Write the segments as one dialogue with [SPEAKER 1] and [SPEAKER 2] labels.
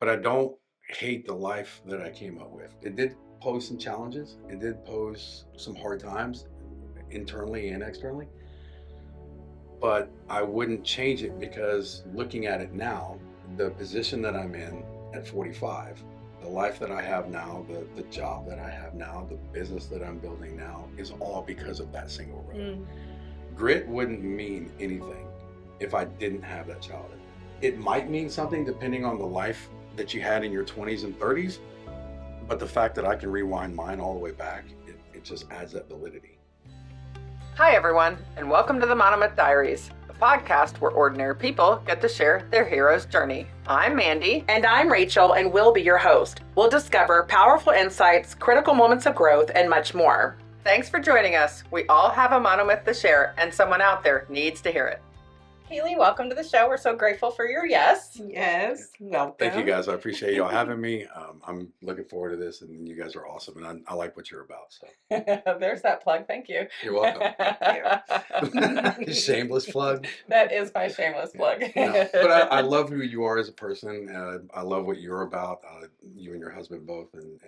[SPEAKER 1] but I don't hate the life that I came up with. It did pose some challenges. It did pose some hard times internally and externally, but I wouldn't change it because looking at it now, the position that I'm in at 45, the life that I have now, the job that I have now, the business that I'm building now is all because of that single road. Grit wouldn't mean anything if I didn't have that childhood. It might mean something depending on the life that you had in your 20s and 30s, but the fact that I can rewind mine all the way back, it just adds that validity.
[SPEAKER 2] Hi everyone, and welcome to the Monomyth Diaries, the podcast where ordinary people get to share their hero's journey. I'm Mandy.
[SPEAKER 3] And I'm Rachel, and we'll be your host. We'll discover powerful insights, critical moments of growth, and much more.
[SPEAKER 2] Thanks for joining us. We all have a monomyth to share, and someone out there needs to hear it. Keeley, welcome to the show. We're so grateful for your yes.
[SPEAKER 3] Yes, welcome.
[SPEAKER 1] Thank you guys. I appreciate y'all having me. I'm looking forward to this, and you guys are awesome, and I like what you're about. So
[SPEAKER 2] There's that plug. Thank you.
[SPEAKER 1] You're welcome. Shameless plug.
[SPEAKER 2] That is my shameless plug.
[SPEAKER 1] No, but I love who you are as a person. I love what you're about. You and your husband both, and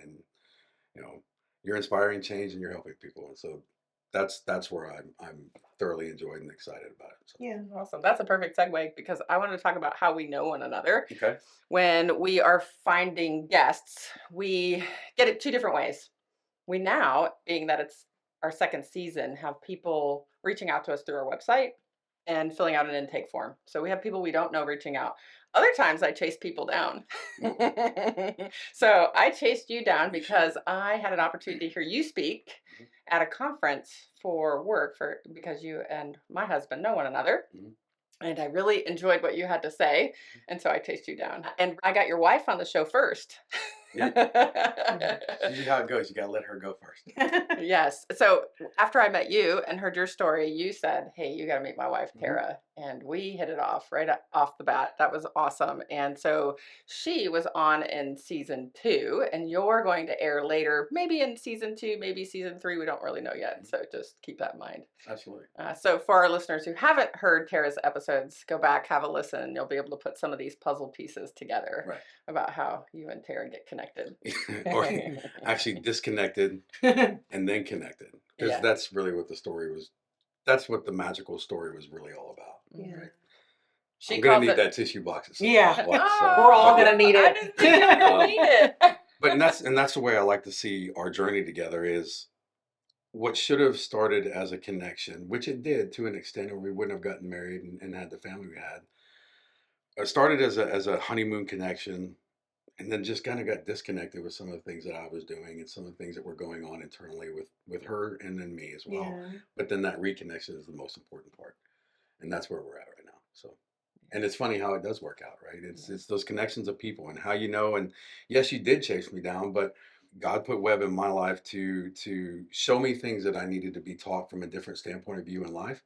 [SPEAKER 1] you know, you're inspiring change and you're helping people, and so that's where I'm thoroughly enjoyed and excited about it. So.
[SPEAKER 2] Yeah, awesome. That's a perfect segue because I wanted to talk about how we know one another.
[SPEAKER 1] Okay.
[SPEAKER 2] When we are finding guests, we get it two different ways. We now, being that it's our second season, have people reaching out to us through our website and filling out an intake form. So we have people we don't know reaching out. Other times I chase people down. So I chased you down because I had an opportunity to hear you speak at a conference for work because you and my husband know one another. And I really enjoyed what you had to say. And so I chased you down. And I got your wife on the show first.
[SPEAKER 1] Yeah. Usually how it goes. You got to let her go first.
[SPEAKER 2] Yes. So after I met you and heard your story, you said, hey, you got to meet my wife, Tara. And we hit it off right off the bat. That was awesome. And so she was on in season 2, and you're going to air later, maybe in season 2, maybe season 3. We don't really know yet. So just keep that in mind.
[SPEAKER 1] Absolutely.
[SPEAKER 2] So for our listeners who haven't heard Tara's episodes, go back, have a listen, and you'll be able to put some of these puzzle pieces together about how you and Tara get connected.
[SPEAKER 1] Or actually disconnected and then connected. Because that's really what the story was. That's what the magical story was really all about.
[SPEAKER 3] Yeah.
[SPEAKER 1] Right?
[SPEAKER 2] She
[SPEAKER 1] I'm going to
[SPEAKER 2] calls
[SPEAKER 1] need
[SPEAKER 2] it,
[SPEAKER 1] that tissue box.
[SPEAKER 3] Yeah.
[SPEAKER 2] Oh,
[SPEAKER 3] We're all going to need
[SPEAKER 2] I
[SPEAKER 3] it.
[SPEAKER 2] didn't think you were going to need it.
[SPEAKER 1] But that's the way I like to see our journey together is what should have started as a connection, which it did to an extent, or we wouldn't have gotten married and had the family we had. It started as a honeymoon connection, and then just kind of got disconnected with some of the things that I was doing and some of the things that were going on internally with her and then me as well.
[SPEAKER 3] Yeah.
[SPEAKER 1] But then that reconnection is the most important part, and that's where we're at right now. So, and it's funny how it does work out, right? It's those connections of people and how you know. And yes, you did chase me down, but God put Webb in my life to show me things that I needed to be taught from a different standpoint of view in life,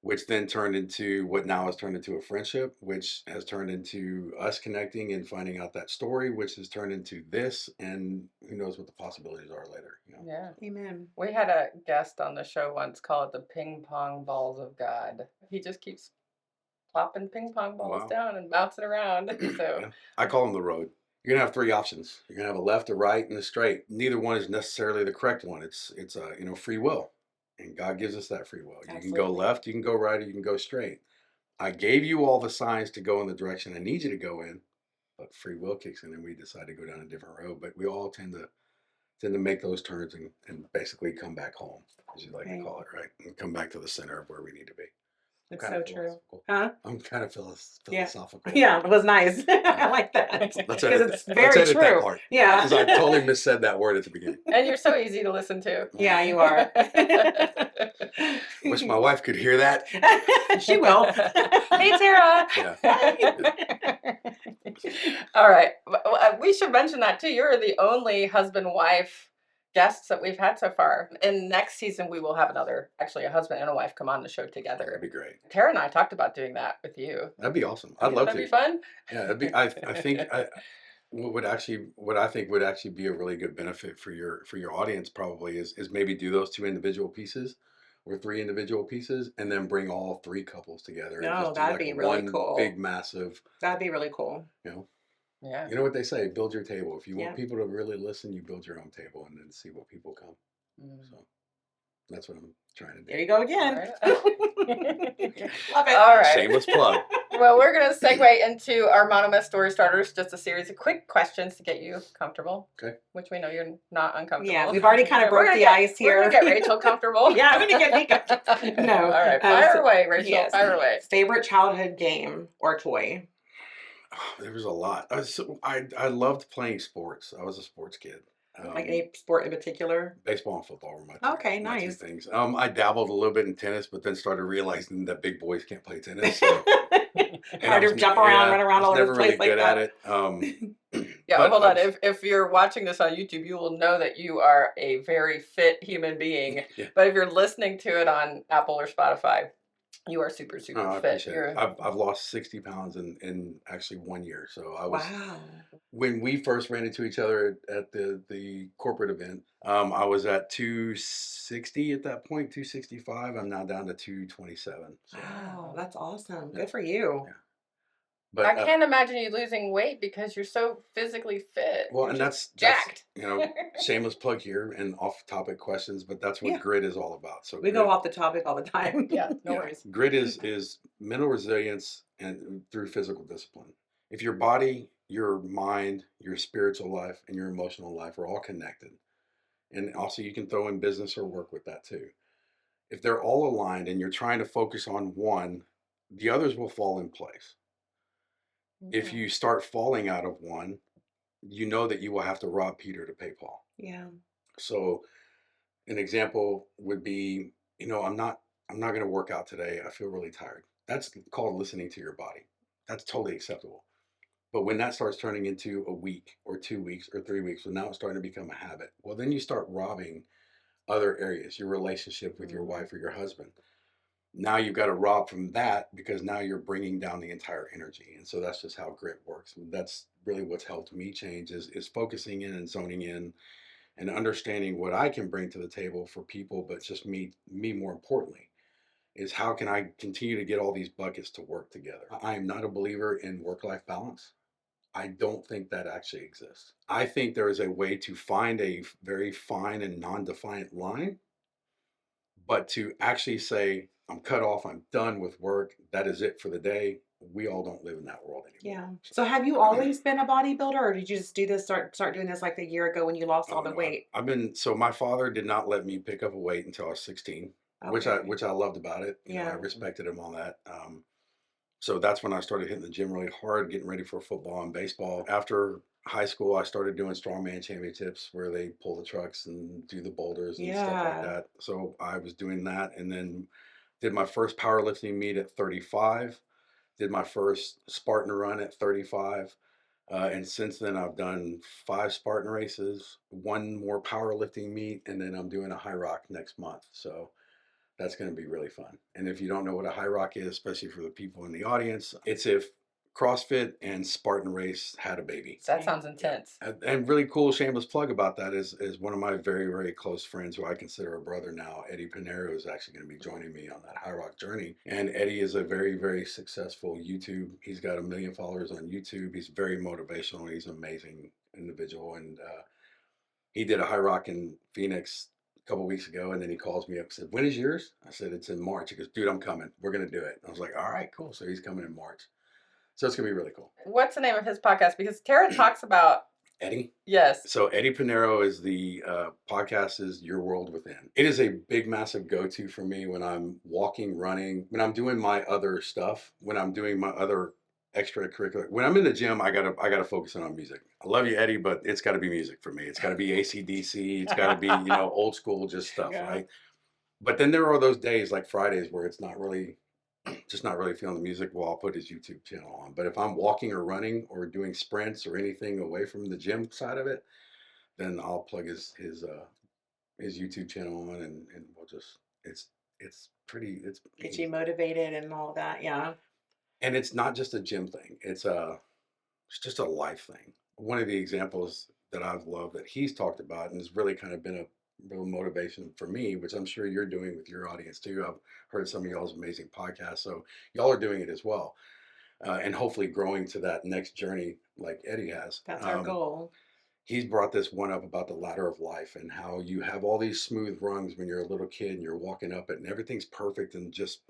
[SPEAKER 1] which then turned into what now has turned into a friendship, which has turned into us connecting and finding out that story, which has turned into this, and who knows what the possibilities are later. You know?
[SPEAKER 2] Yeah.
[SPEAKER 3] Amen.
[SPEAKER 2] We had a guest on the show once call it the ping pong balls of God. He just keeps plopping ping pong balls down and bouncing around. So
[SPEAKER 1] Yeah. I call them the road. You're gonna have 3 options. You're gonna have a left, a right, and a straight. Neither one is necessarily the correct one. It's free will. And God gives us that free will. You can go left, you can go right, or you can go straight. I gave you all the signs to go in the direction I need you to go in, but free will kicks in and we decide to go down a different road. But we all tend to make those turns and basically come back home, as you like to call it, right? And come back to the center of where we need to be.
[SPEAKER 3] It's so true.
[SPEAKER 1] Huh? I'm kind of philosophical.
[SPEAKER 3] Yeah, it was nice. I like that.
[SPEAKER 1] Because
[SPEAKER 3] it's very true.
[SPEAKER 1] That part.
[SPEAKER 3] Yeah.
[SPEAKER 1] Because I totally missaid that word at the beginning.
[SPEAKER 2] And you're so easy to listen to.
[SPEAKER 3] Yeah, you are.
[SPEAKER 1] Wish my wife could hear that.
[SPEAKER 3] She will. Hey, Tara.
[SPEAKER 1] Yeah.
[SPEAKER 2] All right. We should mention that too. You're the only husband-wife guests that we've had so far. In next season, we will have a husband and a wife come on the show together.
[SPEAKER 1] That'd be great.
[SPEAKER 2] Tara and I talked about doing that with you.
[SPEAKER 1] That'd be awesome. I'd love to.
[SPEAKER 2] That'd be fun.
[SPEAKER 1] Yeah, that'd be. I think what I think would actually be a really good benefit for your audience probably is maybe do those 2 individual pieces or 3 individual pieces and then bring all 3 couples together.
[SPEAKER 3] No,
[SPEAKER 1] and just
[SPEAKER 3] that'd
[SPEAKER 1] do
[SPEAKER 3] be
[SPEAKER 1] like
[SPEAKER 3] really
[SPEAKER 1] one
[SPEAKER 3] cool.
[SPEAKER 1] Big massive.
[SPEAKER 3] That'd be really cool.
[SPEAKER 1] You know.
[SPEAKER 2] Yeah.
[SPEAKER 1] You know what they say, build your table. If you
[SPEAKER 3] Yeah.
[SPEAKER 1] want people to really listen, you build your own table and then see what people come.
[SPEAKER 2] Mm.
[SPEAKER 1] So that's what I'm trying to do.
[SPEAKER 3] There you go again.
[SPEAKER 2] Right.
[SPEAKER 3] Love it.
[SPEAKER 2] All right.
[SPEAKER 1] Shameless plug.
[SPEAKER 2] Well, we're going to segue into our Monomyth story starters, just a series of quick questions to get you comfortable.
[SPEAKER 1] Okay.
[SPEAKER 2] Which we know you're not uncomfortable.
[SPEAKER 3] Yeah, we've already kind of broke the ice
[SPEAKER 2] We're
[SPEAKER 3] here.
[SPEAKER 2] going to get Rachel comfortable.
[SPEAKER 3] Yeah, I'm going to get me comfortable. No.
[SPEAKER 2] All right, fire away, Rachel.
[SPEAKER 3] Yes.
[SPEAKER 2] Fire away.
[SPEAKER 3] Favorite childhood game or toy?
[SPEAKER 1] There was a lot. I loved playing sports. I was a sports kid.
[SPEAKER 3] Like any sport in particular?
[SPEAKER 1] Baseball and football were my two,
[SPEAKER 3] Okay,
[SPEAKER 1] my two
[SPEAKER 3] nice.
[SPEAKER 1] things. I dabbled a little bit in tennis, but then started realizing that big boys can't play tennis. So,
[SPEAKER 3] Hard to jump around, run around all over the place like that.
[SPEAKER 2] Yeah,
[SPEAKER 1] but
[SPEAKER 2] hold on. If you're watching this on YouTube, you will know that you are a very fit human being.
[SPEAKER 1] Yeah.
[SPEAKER 2] But if you're listening to it on Apple or Spotify, you are super, super
[SPEAKER 1] I
[SPEAKER 2] fit.
[SPEAKER 1] appreciate it. I've lost 60 pounds in actually 1 year. So I was,
[SPEAKER 3] Wow.
[SPEAKER 1] when we first ran into each other at the corporate event, I was at 260 at that point, 265. I'm now down to 227. So,
[SPEAKER 3] Wow, that's awesome. Good for you.
[SPEAKER 1] yeah. But
[SPEAKER 2] I can't imagine you losing weight because you're so physically fit.
[SPEAKER 1] well,
[SPEAKER 2] You're
[SPEAKER 1] and
[SPEAKER 2] just
[SPEAKER 1] that's
[SPEAKER 2] jacked.
[SPEAKER 1] shameless plug here and off topic questions, but that's what
[SPEAKER 3] Yeah.
[SPEAKER 1] grit is all about. So
[SPEAKER 3] We go off the topic all the time.
[SPEAKER 2] Yeah, no worries.
[SPEAKER 1] Grit is mental resilience and through physical discipline. If your body, your mind, your spiritual life, and your emotional life are all connected, and also you can throw in business or work with that too. If they're all aligned and you're trying to focus on one, the others will fall in place. If you start falling out of one, you know that you will have to rob Peter to pay Paul.
[SPEAKER 3] Yeah.
[SPEAKER 1] So an example would be, I'm not going to work out today. I feel really tired. That's called listening to your body. That's totally acceptable. But when that starts turning into a week or 2 weeks or 3 weeks, well, now it's starting to become a habit. Well, then you start robbing other areas, your relationship with your wife or your husband. Now you've got to rob from that because now you're bringing down the entire energy. And so that's just how grit works. And that's really what's helped me change is focusing in and zoning in and understanding what I can bring to the table for people, but just me more importantly, is how can I continue to get all these buckets to work together? I am not a believer in work-life balance. I don't think that actually exists. I think there is a way to find a very fine and non-defiant line, but to actually say, I'm cut off, I'm done with work, that is it for the day. We all don't live in that world anymore.
[SPEAKER 3] Yeah. So have you always been a bodybuilder, or did you just do this, start doing this like a year ago when you lost all the
[SPEAKER 1] No,
[SPEAKER 3] weight?
[SPEAKER 1] so my father did not let me pick up a weight until I was 16, which I loved about it. I respected him on that. So that's when I started hitting the gym really hard, getting ready for football and baseball. After high school, I started doing strongman championships where they pull the trucks and do the boulders and stuff like that. So I was doing that, and then did my first powerlifting meet at 35. Did my first Spartan run at 35. And since then, I've done 5 Spartan races, 1 more powerlifting meet, and then I'm doing a high rock next month. So that's going to be really fun. And if you don't know what a high rock is, especially for the people in the audience, it's if CrossFit and Spartan race had a baby.
[SPEAKER 2] That sounds intense.
[SPEAKER 1] And really cool shameless plug about that is one of my very, very close friends who I consider a brother now, Eddie Pinero, is actually going to be joining me on that high rock journey. And Eddie is a very, very successful YouTube. He's got 1 million followers on YouTube. He's very motivational. He's an amazing individual. And he did a high rock in Phoenix a couple weeks ago, and then he calls me up and said, when is yours? I said, it's in March. He goes, dude, I'm coming. We're going to do it. I was like, all right, cool. So he's coming in March. So it's going to be really cool. What's
[SPEAKER 2] the name of his podcast? Because Tara talks about
[SPEAKER 1] Eddie?
[SPEAKER 2] Yes.
[SPEAKER 1] So Eddie Pinero is the podcast is Your World Within. It is a big, massive go-to for me when I'm walking, running, when I'm doing my other stuff, when I'm doing my other extracurricular. When I'm in the gym, I gotta focus on music. I love you, Eddie, but it's got to be music for me. It's got to be AC/DC. It's got to be old school just stuff, right? But then there are those days like Fridays where it's not really feeling the music. Well, I'll put his YouTube channel on. But if I'm walking or running or doing sprints or anything away from the gym side of it, then I'll plug his YouTube channel on and we'll just it's
[SPEAKER 3] Get you motivated and all that, yeah.
[SPEAKER 1] And it's not just a gym thing. It's just a life thing. One of the examples that I've loved that he's talked about and has really kind of been a real motivation for me, which I'm sure you're doing with your audience too. I've heard some of y'all's amazing podcasts, so y'all are doing it as well. and hopefully growing to that next journey like Eddie has.
[SPEAKER 3] That's our goal.
[SPEAKER 1] He's brought this one up about the ladder of life and how you have all these smooth rungs when you're a little kid and you're walking up it and everything's perfect and just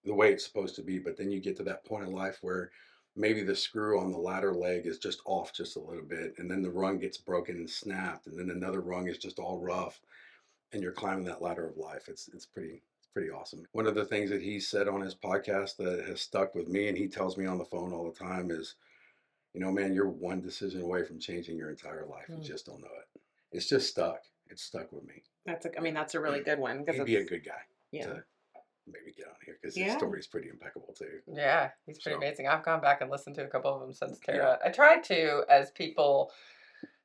[SPEAKER 1] the way it's supposed to be. But then you get to that point in life where maybe the screw on the ladder leg is just off just a little bit, and then the rung gets broken and snapped, and then another rung is just all rough, and you're climbing that ladder of life. It's pretty awesome. One of the things that he said on his podcast that has stuck with me, and he tells me on the phone all the time, is, you know, man, you're one decision away from changing your entire life. You just don't know it. It's just stuck. It's stuck with me.
[SPEAKER 3] That's a really good one.
[SPEAKER 1] He'd be a good guy.
[SPEAKER 3] Yeah.
[SPEAKER 1] To maybe get on here because his story is pretty impeccable too.
[SPEAKER 2] Yeah, he's pretty amazing. I've gone back and listened to a couple of them since Tara. I tried to, as people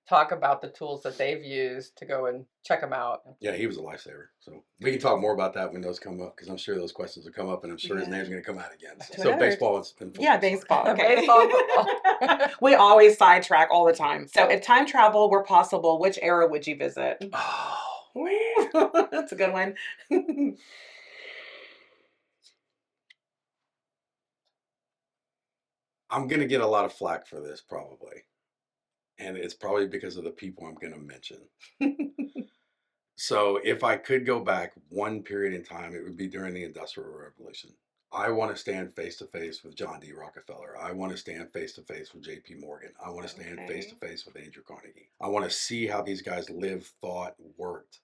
[SPEAKER 2] talk about the tools that they've used, to go and check them out.
[SPEAKER 1] Yeah, he was a lifesaver. So we can talk more about that when those come up, because I'm sure those questions will come up, and I'm sure his name's going to come out again. So baseball and football.
[SPEAKER 3] Yeah, baseball. Okay.
[SPEAKER 2] Baseball and football.
[SPEAKER 3] We always sidetrack all the time. So if time travel were possible, which era would you visit?
[SPEAKER 1] Oh,
[SPEAKER 3] that's a good one.
[SPEAKER 1] I'm going to get a lot of flack for this probably. And it's probably because of the people I'm going to mention. So if I could go back one period in time, it would be during the Industrial Revolution. I want to stand face to face with John D. Rockefeller. I want to stand face to face with J.P. Morgan. I want to stand face to face with Andrew Carnegie. I want to see how these guys lived, thought, worked,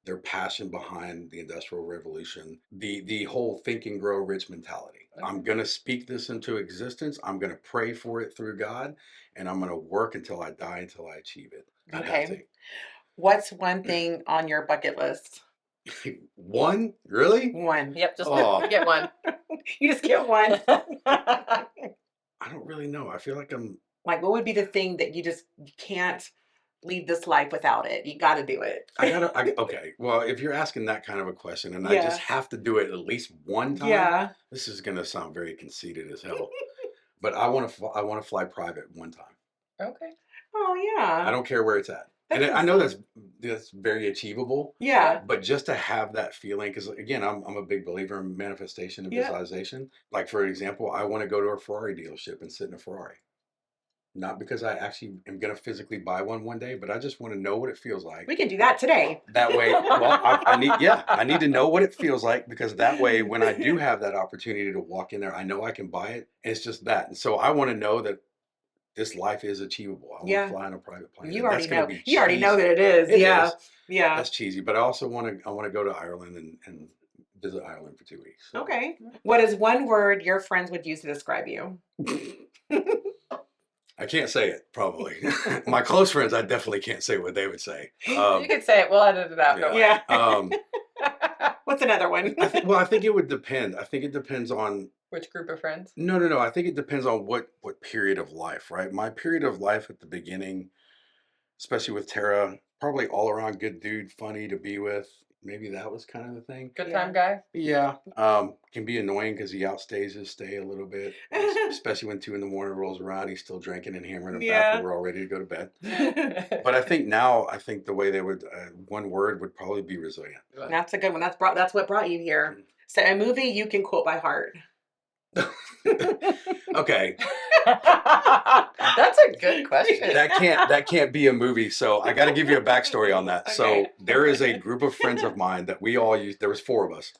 [SPEAKER 1] their passion behind the Industrial Revolution, the whole think and grow rich mentality. I'm going to speak this into existence. I'm going to pray for it through God, and I'm going to work until I die, until I achieve it.
[SPEAKER 3] Okay. What's one thing on your bucket list?
[SPEAKER 1] One? Really?
[SPEAKER 3] One.
[SPEAKER 2] Yep, just get one.
[SPEAKER 3] You just get one.
[SPEAKER 1] I don't really know. I feel like I'm...
[SPEAKER 3] Like, what would be the thing that you can't leave this life without it? You got to do it.
[SPEAKER 1] Okay. Well, if you're asking that kind of a question and I just have to do it at least one time, this is going to sound very conceited as hell. But I want to fly private one time.
[SPEAKER 2] Okay.
[SPEAKER 3] Oh, yeah.
[SPEAKER 1] I don't care where it's at. And I know that's very achievable.
[SPEAKER 3] Yeah.
[SPEAKER 1] But just to have that feeling, because again, I'm a big believer in manifestation and visualization. Like, for example, I want to go to a Ferrari dealership and sit in a Ferrari. Not because I actually am going to physically buy one day, but I just want to know what it feels like.
[SPEAKER 3] We can do that today.
[SPEAKER 1] That way, well, I need to know what it feels like, because that way, when I do have that opportunity to walk in there, I know I can buy it. And it's just that. And so I want to know that this life is achievable. I want to fly on a private plane.
[SPEAKER 3] You already know. You already know that it is. Yeah.
[SPEAKER 1] That's cheesy, but I also want to go to Ireland and visit Ireland for 2 weeks. So.
[SPEAKER 3] Okay. What is one word your friends would use to describe you?
[SPEAKER 1] I can't say it, probably. My close friends, I definitely can't say what they would say.
[SPEAKER 2] You could say it. We'll edit it out.
[SPEAKER 3] Yeah. What's another one?
[SPEAKER 1] I think it would depend. I think it depends on...
[SPEAKER 2] Which group of friends?
[SPEAKER 1] No. I think it depends on what period of life, right? My period of life at the beginning, especially with Tara, probably all around good dude, funny to be with. Maybe that was kind of the thing.
[SPEAKER 2] Good time guy?
[SPEAKER 1] Yeah. Can be annoying because he outstays his stay a little bit, especially when 2 a.m. rolls around. He's still drinking and hammering a bath and we're all ready to go to bed. But I think the way they would, one word would probably be resilient.
[SPEAKER 3] That's a good one. That's what brought you here. So a movie you can quote by heart.
[SPEAKER 1] Okay.
[SPEAKER 2] That's a good question.
[SPEAKER 1] That can't be a movie. So I got to give you a backstory on that. Okay. So there is a group of friends of mine that we all use. There was 4 of us.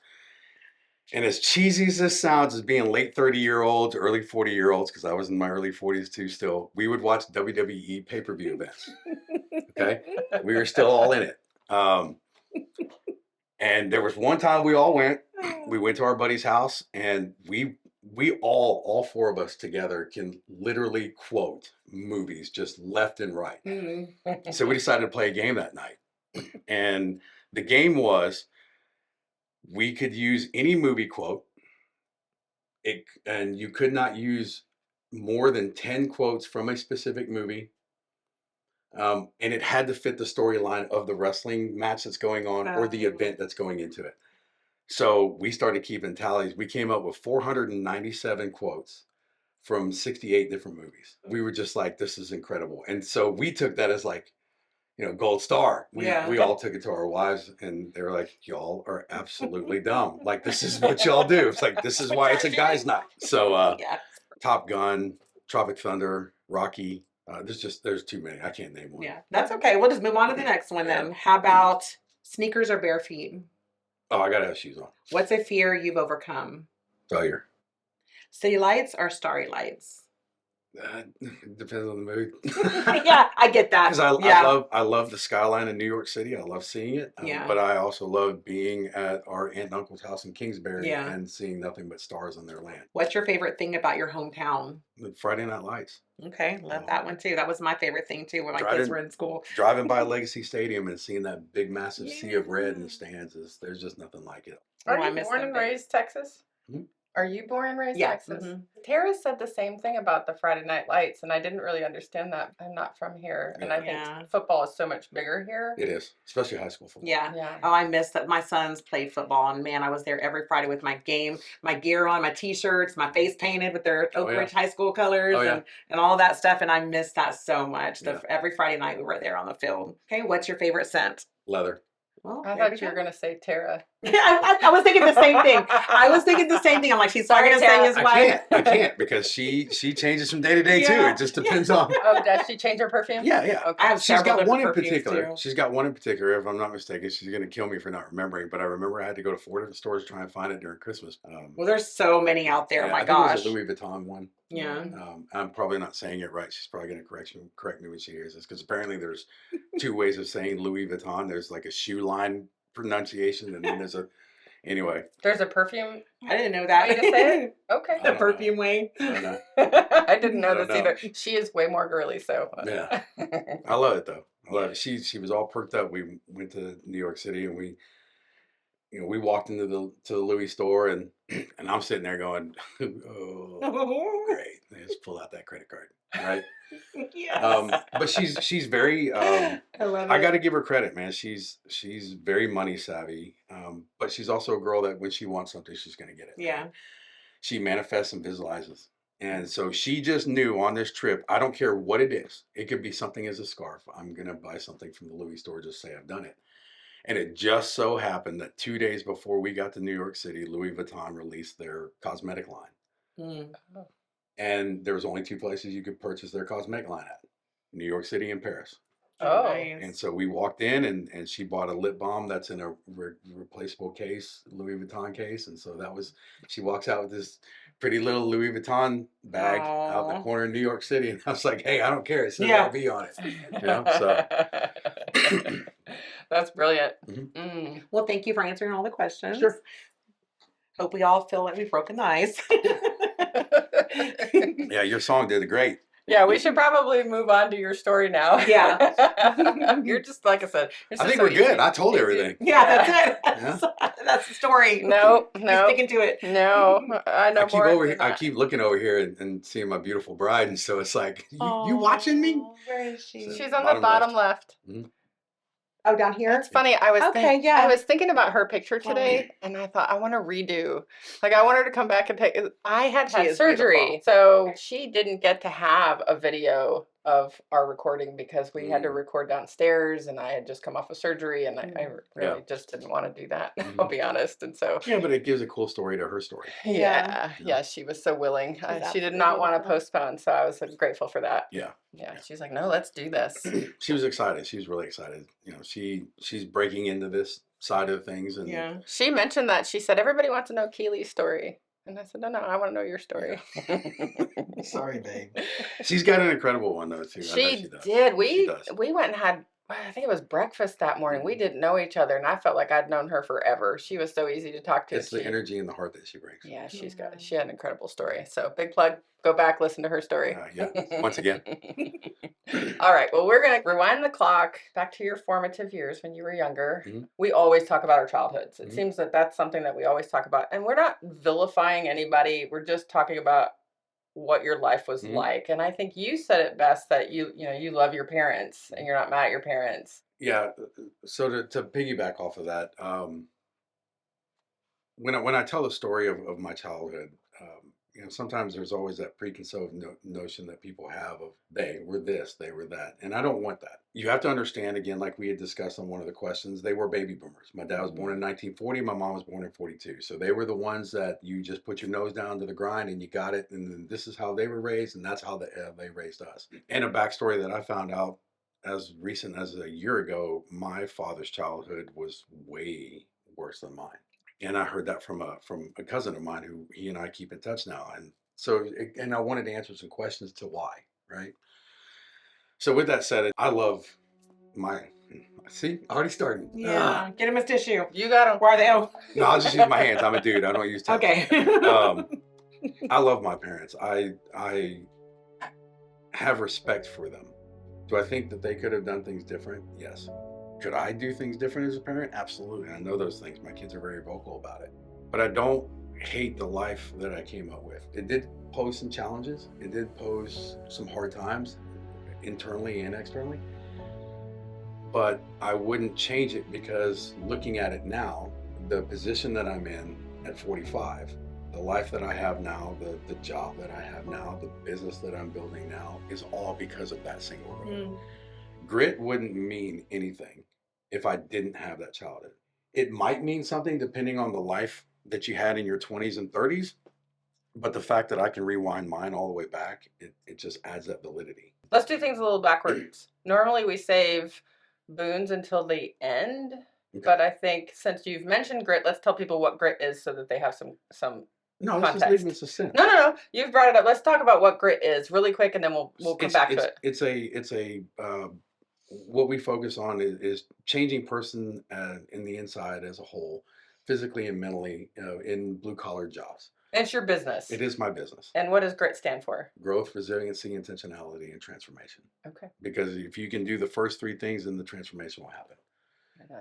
[SPEAKER 1] And as cheesy as this sounds, as being late 30-year-olds, early 40-year-olds, because I was in my early 40s too still, we would watch WWE pay-per-view events. Okay. We were still all in it. And there was one time we all went. We went to our buddy's house, and we all 4 of us together can literally quote movies just left and right. So we decided to play a game that night. And the game was, we could use any movie quote, and you could not use more than 10 quotes from a specific movie. And it had to fit the storyline of the wrestling match that's going on or the event that's going into it. So we started keeping tallies. We came up with 497 quotes from 68 different movies. We were just like, this is incredible. And so we took that as like, gold star. We all took it to our wives, and they were like, y'all are absolutely dumb. Like, this is what y'all do. It's like, this is why it's a guy's night. So Top Gun, Tropic Thunder, Rocky. There's too many. I can't name one.
[SPEAKER 3] Yeah, that's okay. We'll just move on to the next one
[SPEAKER 1] Yeah.
[SPEAKER 3] then. How about sneakers or bare feet?
[SPEAKER 1] Oh, I gotta have shoes on.
[SPEAKER 3] What's a fear you've overcome?
[SPEAKER 1] Failure.
[SPEAKER 3] City lights or starry lights?
[SPEAKER 1] Depends on the mood.
[SPEAKER 3] Yeah, I get that.
[SPEAKER 1] Because
[SPEAKER 3] Yeah.
[SPEAKER 1] I love the skyline in New York City. I love seeing it.
[SPEAKER 3] Yeah.
[SPEAKER 1] But I also love being at our aunt and uncle's house in Kingsbury
[SPEAKER 3] Yeah.
[SPEAKER 1] and seeing nothing but stars on their land.
[SPEAKER 3] What's your favorite thing about your hometown?
[SPEAKER 1] The Friday Night Lights.
[SPEAKER 3] Okay, love that one too. That was my favorite thing too when my kids were in school.
[SPEAKER 1] Driving by Legacy Stadium and seeing that big, massive sea of red in the stands there's just nothing like it.
[SPEAKER 2] Are
[SPEAKER 3] I
[SPEAKER 2] you
[SPEAKER 3] miss
[SPEAKER 2] born
[SPEAKER 3] them
[SPEAKER 2] and
[SPEAKER 3] days.
[SPEAKER 2] raised Texas?
[SPEAKER 1] Hmm?
[SPEAKER 2] Are you born and raised
[SPEAKER 3] Yeah.
[SPEAKER 2] Texas?
[SPEAKER 3] Mhm.
[SPEAKER 2] Tara said the same thing about the Friday Night Lights, and I didn't really understand that. I'm not from here, and I think
[SPEAKER 3] Yeah.
[SPEAKER 2] football is so much bigger here.
[SPEAKER 1] It is, especially high school football.
[SPEAKER 3] Yeah.
[SPEAKER 2] Yeah.
[SPEAKER 3] Oh, I miss that. My sons played football, and man, I was there every Friday with my gear on, my T-shirts, my face painted with their Oak Ridge High School colors, and all that stuff. And I miss that so much. Every Friday night we were there on the field. Okay, what's your favorite scent?
[SPEAKER 1] Leather.
[SPEAKER 3] Well,
[SPEAKER 2] I thought you were going to say Tara.
[SPEAKER 3] I was thinking the same thing. I'm like, she's probably going to say his wife.
[SPEAKER 1] I can't because she changes from day to day too. It just depends on.
[SPEAKER 2] Oh, does she change her perfume?
[SPEAKER 1] Yeah.
[SPEAKER 2] Okay.
[SPEAKER 1] She's got one in particular. She's got one in particular. If I'm not mistaken, she's going to kill me for not remembering. But I remember I had to go to 4 different stores to try and find it during Christmas.
[SPEAKER 3] Well, there's so many out there. Oh my
[SPEAKER 1] I think
[SPEAKER 3] gosh.
[SPEAKER 1] it was a Louis Vuitton one.
[SPEAKER 3] Yeah.
[SPEAKER 1] I'm probably not saying it right. She's probably going to correct me when she hears this because apparently there's 2 ways of saying Louis Vuitton. There's like a shoe line pronunciation, and then
[SPEAKER 2] there's a perfume.
[SPEAKER 3] I didn't know that.
[SPEAKER 2] Way to say it? Okay.
[SPEAKER 3] The perfume way.
[SPEAKER 1] I don't know.
[SPEAKER 2] I didn't know this either. She is way more girly, so
[SPEAKER 1] yeah. I love it though. I love it. She was all perked up. We went to New York City and we walked into the Louis store and I'm sitting there going, oh, great. They just pull out that credit card, right?
[SPEAKER 3] Yes.
[SPEAKER 1] But she's very.
[SPEAKER 3] I love it.
[SPEAKER 1] I got to give her credit, man. She's very money savvy, but she's also a girl that when she wants something, she's going to get it.
[SPEAKER 3] Yeah.
[SPEAKER 1] She manifests and visualizes. And so she just knew on this trip, I don't care what it is. It could be something as a scarf. I'm going to buy something from the Louis store, just say I've done it. And it just so happened that 2 days before we got to New York City, Louis Vuitton released their cosmetic line.
[SPEAKER 3] Mm.
[SPEAKER 1] And there was only 2 places you could purchase their cosmetic line at, New York City and Paris.
[SPEAKER 2] Oh.
[SPEAKER 3] Nice.
[SPEAKER 1] And so we walked in and she bought a lip balm that's in a replaceable case, Louis Vuitton case. And so she walks out with this pretty little Louis Vuitton bag out in the corner of New York City. And I was like, hey, I don't care. It says LV on it. So.
[SPEAKER 2] That's brilliant.
[SPEAKER 1] Mm-hmm.
[SPEAKER 2] Mm.
[SPEAKER 3] Well, thank you for answering all the questions.
[SPEAKER 1] Sure.
[SPEAKER 3] Hope we all feel like we've broken the ice.
[SPEAKER 1] Yeah, your song did great.
[SPEAKER 2] Yeah, we should probably move on to your story now.
[SPEAKER 3] Yeah.
[SPEAKER 2] You're just, like I said.
[SPEAKER 1] I think we're good. I told everything.
[SPEAKER 3] Yeah, that's it.
[SPEAKER 1] Yeah.
[SPEAKER 3] That's the story.
[SPEAKER 2] No.
[SPEAKER 3] Sticking to it.
[SPEAKER 2] No, I know more.
[SPEAKER 1] I keep looking over here and seeing my beautiful bride, and so it's like, you watching me?
[SPEAKER 3] Where is she?
[SPEAKER 2] She's on the bottom left.
[SPEAKER 1] Mm-hmm.
[SPEAKER 3] Oh, down here?
[SPEAKER 2] It's funny. I was thinking about her picture today, and I thought I want to redo. Like I want her to come back and take. I had surgery, so she didn't get to have a video of our recording because we had to record downstairs, and I had just come off of surgery, and I really just didn't want to do that. I'll be honest, and so
[SPEAKER 1] but it gives a cool story to her story.
[SPEAKER 2] Yeah, she was so willing. She did not want to postpone, so I was grateful for that.
[SPEAKER 1] Yeah.
[SPEAKER 2] She's like, no, let's do this.
[SPEAKER 1] She was excited. She was really excited. She's breaking into this side of things, and
[SPEAKER 2] she mentioned that. She said everybody wants to know Keeley's story. And I said, no, I want to know your story.
[SPEAKER 1] Sorry, babe. She's got an incredible one, though, too.
[SPEAKER 2] She did. We went and had, I think it was breakfast that morning. We didn't know each other, and I felt like I'd known her forever. She was so easy to talk to.
[SPEAKER 1] It's the energy and the heart that she brings.
[SPEAKER 2] Yeah, she had an incredible story. So big plug. Go back, listen to her story.
[SPEAKER 1] Once again.
[SPEAKER 2] All right. Well, we're going to rewind the clock back to your formative years when you were younger.
[SPEAKER 1] Mm-hmm.
[SPEAKER 2] We always talk about our childhoods. It seems that that's something that we always talk about. And we're not vilifying anybody. We're just talking about what your life was like. And I think you said it best that you love your parents and you're not mad at your parents.
[SPEAKER 1] Yeah. So to piggyback off of that, when I tell the story of my childhood, sometimes there's always that preconceived notion that people have of they were this, they were that. And I don't want that. You have to understand, again, like we had discussed on one of the questions, they were baby boomers. My dad was born in 1940. My mom was born in 42. So they were the ones that you just put your nose down to the grind and you got it. And then this is how they were raised. And that's how they raised us. And a backstory that I found out as recent as a year ago, my father's childhood was way worse than mine. And I heard that from a cousin of mine who he and I keep in touch now. And so, and I wanted to answer some questions to why, right? So with that said, I love my, see, already starting.
[SPEAKER 3] Yeah, get him his tissue.
[SPEAKER 2] You got them.
[SPEAKER 3] Where are they? Oh.
[SPEAKER 1] No, I'll just use my hands. I'm a dude. I don't use towels.
[SPEAKER 3] Okay.
[SPEAKER 1] I love my parents. I have respect for them. Do I think that they could have done things different? Yes. Could I do things different as a parent? Absolutely. I know those things. My kids are very vocal about it. But I don't hate the life that I came up with. It did pose some challenges. It did pose some hard times, internally and externally. But I wouldn't change it because looking at it now, the position that I'm in at 45, the life that I have now, the job that I have now, the business that I'm building now is all because of that single road. Grit wouldn't mean anything if I didn't have that childhood. It might mean something depending on the life that you had in your 20s and 30s, but the fact that I can rewind mine all the way back, it just adds that validity.
[SPEAKER 2] Let's do things a little backwards. Normally we save boons until the end, but I think since you've mentioned grit, let's tell people what grit is so that they have some
[SPEAKER 1] No,
[SPEAKER 2] context.
[SPEAKER 1] let's just leave it succinct.
[SPEAKER 2] No. You've brought it up. Let's talk about what grit is really quick, and then we'll come back to it.
[SPEAKER 1] It's a what we focus on is changing person in the inside as a whole, physically and mentally, in blue collar jobs.
[SPEAKER 2] It's your business.
[SPEAKER 1] It is my business.
[SPEAKER 2] And what does grit stand for?
[SPEAKER 1] Growth, resiliency, intentionality, and transformation.
[SPEAKER 2] Okay.
[SPEAKER 1] Because if you can do the first three things, then the transformation will happen.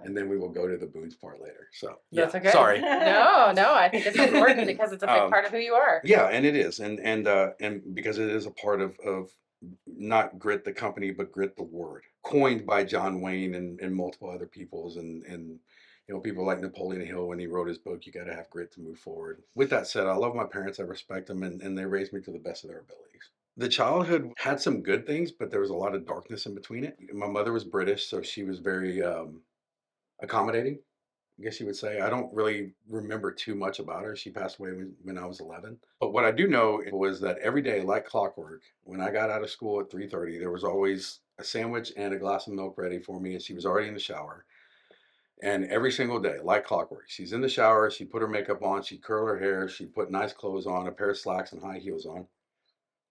[SPEAKER 1] And then we will go to the boons part later. So yeah, that's okay. Sorry.
[SPEAKER 2] No, I think it's important because it's a big part of who you are.
[SPEAKER 1] Yeah, and it is, and because it is a part of not Grit the company, but Grit the word, coined by John Wayne and multiple other peoples, and people like Napoleon Hill when he wrote his book, You Got to Have Grit to Move Forward. With that said, I love my parents. I respect them, and they raised me to the best of their abilities. The childhood had some good things, but there was a lot of darkness in between it. My mother was British, so she was very accommodating, I guess you would say. I don't really remember too much about her. She passed away when I was 11. But what I do know was that every day, like clockwork, when I got out of school at 3:30, there was always a sandwich and a glass of milk ready for me, and she was already in the shower. And every single day, like clockwork, she's in the shower, she put her makeup on, she'd curl her hair, she'd put nice clothes on, a pair of slacks and high heels on.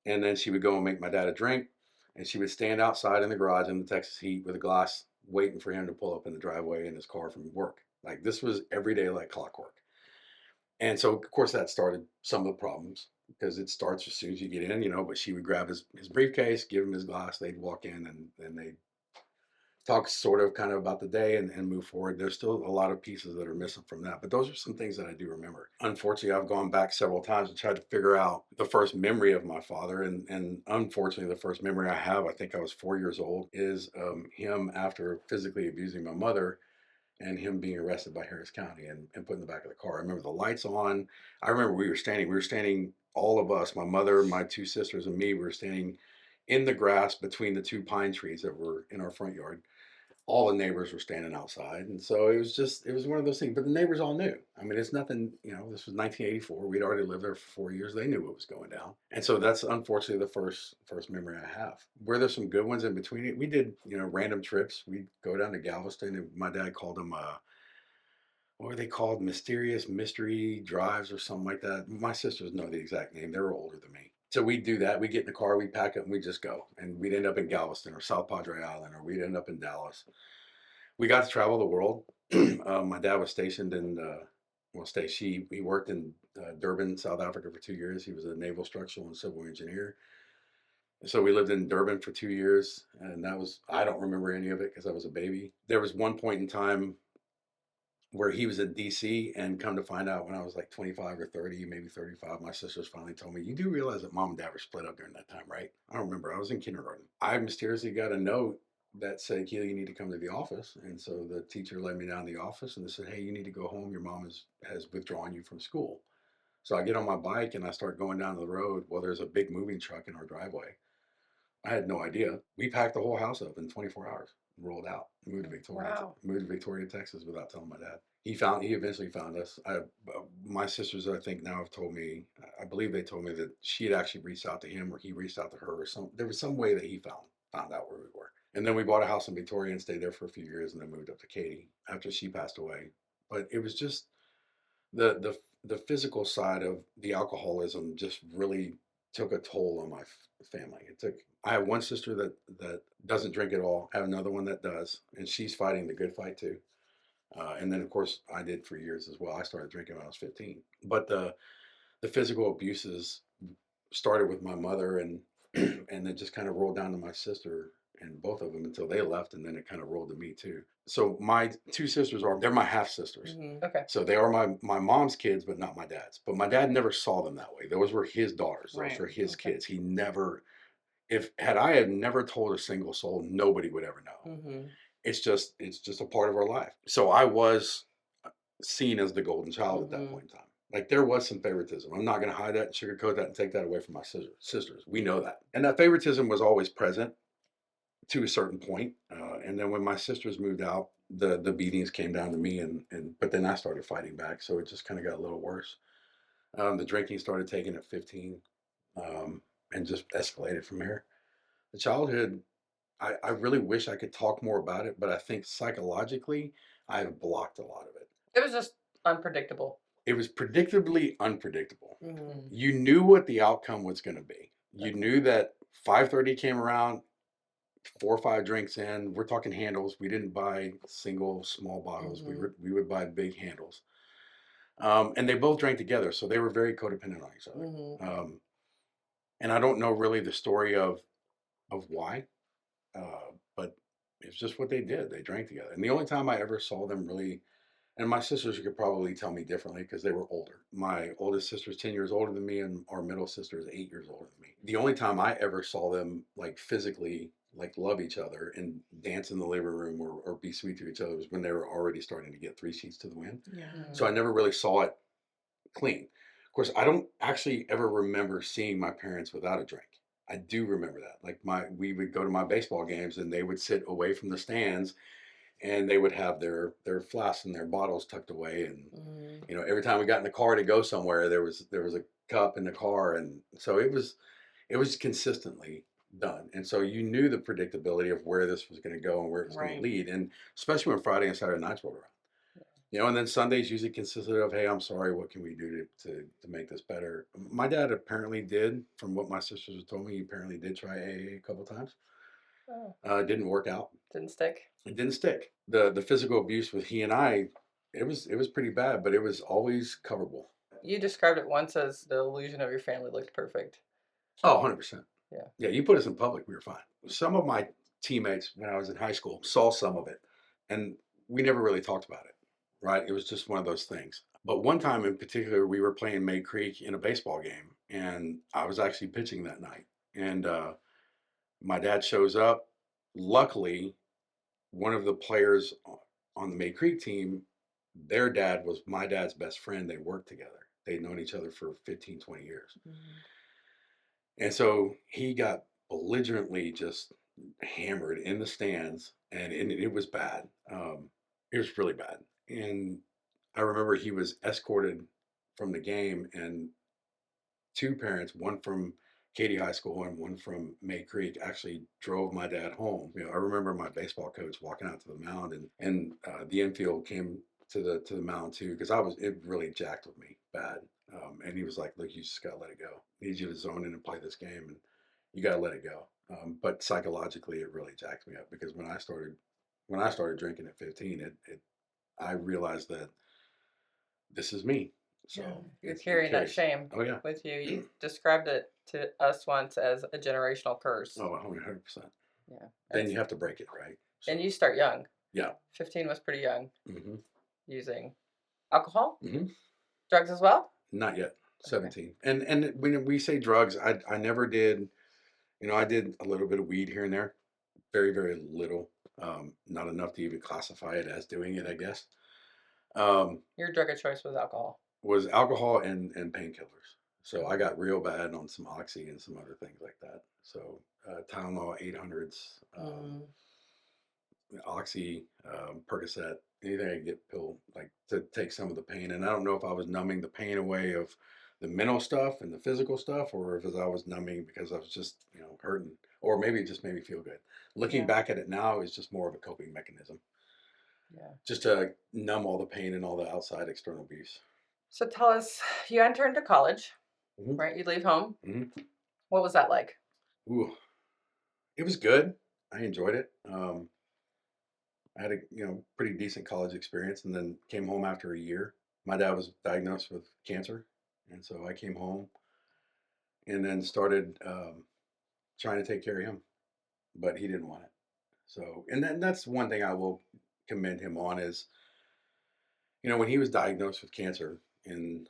[SPEAKER 1] And then she would go and make my dad a drink, and she would stand outside in the garage in the Texas heat with a glass waiting for him to pull up in the driveway in his car from work. Like, this was every day like clockwork. And so, of course, that started some of the problems because it starts as soon as you get in, but she would grab his briefcase, give him his glass, they'd walk in, and they'd talk sort of kind of about the day and move forward. There's still a lot of pieces that are missing from that, but those are some things that I do remember. Unfortunately, I've gone back several times and tried to figure out the first memory of my father, and unfortunately, the first memory I have, I think I was 4 years old, is him after physically abusing my mother and him being arrested by Harris County and put in the back of the car. I remember the lights on. I remember we were standing, all of us, my mother, my two sisters, and me, we were standing in the grass between the two pine trees that were in our front yard. All the neighbors were standing outside. And so it was one of those things, but the neighbors all knew. I mean, it's nothing, this was 1984. We'd already lived there for 4 years. They knew what was going down. And so that's unfortunately the first memory I have. Were there some good ones in between it? We did, random trips. We'd go down to Galveston, and my dad called them, what were they called? Mysterious mystery drives or something like that. My sisters know the exact name. They were older than me. So we'd do that. We'd get in the car, we'd pack up, and we'd just go. And we'd end up in Galveston or South Padre Island, or we'd end up in Dallas. We got to travel the world. My dad was stationed in, he worked in Durban, South Africa for 2 years. He was a naval structural and civil engineer. So we lived in Durban for 2 years, and I don't remember any of it because I was a baby. There was one point in time where he was in DC, and come to find out when I was like 25 or 30, maybe 35, my sisters finally told me, you do realize that mom and dad were split up during that time, right? I don't remember. I was in kindergarten. I mysteriously got a note that said, Keeley, you need to come to the office. And so the teacher led me down to the office and they said, hey, you need to go home. Your mom has withdrawn you from school. So I get on my bike and I start going down the road. Well, there's a big moving truck in our driveway. I had no idea. We packed the whole house up in 24 hours, rolled out,
[SPEAKER 2] Wow.
[SPEAKER 1] moved to Victoria, Texas without telling my dad. He eventually found us. My sisters, I think now have told me, I believe they told me that she had actually reached out to him or he reached out to her or there was some way that he found out where we were. And then we bought a house in Victoria and stayed there for a few years and then moved up to Katy after she passed away. But it was just the physical side of the alcoholism just really took a toll on my family. I have one sister that doesn't drink at all. I have another one that does, and she's fighting the good fight too. And then of course I did for years as well. I started drinking when I was 15. But the physical abuses started with my mother and and then just kind of rolled down to my sister and both of them until they left, and then it kind of rolled to me too. So my two sisters they're my half sisters.
[SPEAKER 2] Okay.
[SPEAKER 1] So they are my mom's kids, but not my dad's. But my dad never saw them that way. Those were his daughters. Those were his kids. He never, if had I had never told a single soul, nobody would ever know. It's just a part of our life. So I was seen as the golden child at that point in time. Like there was some favoritism. I'm not going to hide that, sugarcoat that, and take that away from my sisters. We know that, and that favoritism was always present to a certain point. And then when my sisters moved out, the beatings came down to me, and but then I started fighting back, so it just kind of got a little worse. The drinking started taking at 15, and just escalated from here. The childhood, I really wish I could talk more about it, but I think psychologically, I've blocked a lot of it.
[SPEAKER 2] It was just unpredictable.
[SPEAKER 1] It was predictably unpredictable.
[SPEAKER 2] Mm.
[SPEAKER 1] You knew what the outcome was going to be. You knew that 5:30 came around, 4 or 5 drinks in. We're talking handles. We didn't buy single small bottles. We would buy big handles. And they both drank together, so they were very codependent on each other. And I don't know really the story of why, but it's just what they did. They drank together, and the only time I ever saw them really, and my sisters could probably tell me differently because they were older. My oldest sister is 10 years older than me, and our middle sister is 8 years older than me. The only time I ever saw them like physically like love each other and dance in the living room or be sweet to each other was when they were already starting to get 3 sheets to the wind. So I never really saw it clean. Of course, I don't actually ever remember seeing my parents without a drink. I do remember that. Like we would go to my baseball games and they would sit away from the stands and they would have their flasks and their bottles tucked away. And every time we got in the car to go somewhere, there was a cup in the car, and so it was consistently done. And so you knew the predictability of where this was going to go and where it was going to lead, and especially when Friday and Saturday nights rolled around. And then Sundays usually consisted of, hey, I'm sorry, what can we do to make this better? My dad apparently did, from what my sisters have told me, he apparently did try AA a couple times. It didn't work out.
[SPEAKER 2] Didn't stick.
[SPEAKER 1] It didn't stick. The physical abuse with he and I, it was pretty bad, but it was always coverable.
[SPEAKER 2] You described it once as the illusion of your family looked perfect.
[SPEAKER 1] Oh, 100%.
[SPEAKER 2] Yeah.
[SPEAKER 1] Yeah, you put us in public, we were fine. Some of my teammates when I was in high school saw some of it, and we never really talked about it, right? It was just one of those things. But one time in particular, we were playing May Creek in a baseball game, and I was actually pitching that night. And my dad shows up. Luckily, one of the players on the May Creek team, their dad was my dad's best friend. They worked together. They'd known each other for 15, 20 years. And so he got belligerently just hammered in the stands, and it was bad. It was really bad. And I remember he was escorted from the game, and 2 parents, one from Katy High School and one from May Creek, actually drove my dad home. I remember my baseball coach walking out to the mound, and the infield came to the mound too, because it really jacked with me bad. And he was like, "Look, you just gotta let it go. I need you to zone in and play this game, and you gotta let it go." But psychologically, it really jacked me up because when I started drinking at 15, I realized that this is me. So
[SPEAKER 2] you're carrying that shame with you. You described it to us once as a generational curse.
[SPEAKER 1] Oh, 100%.
[SPEAKER 2] Yeah.
[SPEAKER 1] Then you have to break it, right?
[SPEAKER 2] So, and you start young.
[SPEAKER 1] Yeah.
[SPEAKER 2] 15 was pretty young. Using alcohol? Drugs as well?
[SPEAKER 1] Not yet. 17. Okay. And when we say drugs, I never did, I did a little bit of weed here and there. Very, very little. Not enough to even classify it as doing it, I guess.
[SPEAKER 2] Your drug of choice was alcohol.
[SPEAKER 1] was alcohol and painkillers. So I got real bad on some oxy and some other things like that. So Tylenol 800s, oxy, Percocet, anything I could get pill like to take some of the pain. And I don't know if I was numbing the pain away of the mental stuff and the physical stuff, or if I was numbing because I was just hurting, or maybe it just made me feel good. Looking back at it now, is just more of a coping mechanism.
[SPEAKER 2] Yeah.
[SPEAKER 1] Just to numb all the pain and all the outside external abuse.
[SPEAKER 2] So tell us, you enter into college, right? You leave home. What was that like?
[SPEAKER 1] Ooh, it was good. I enjoyed it. I had a pretty decent college experience, and then came home after a year. My dad was diagnosed with cancer, and so I came home and then started trying to take care of him, but he didn't want it. So, and then that's one thing I will commend him on is, when he was diagnosed with cancer in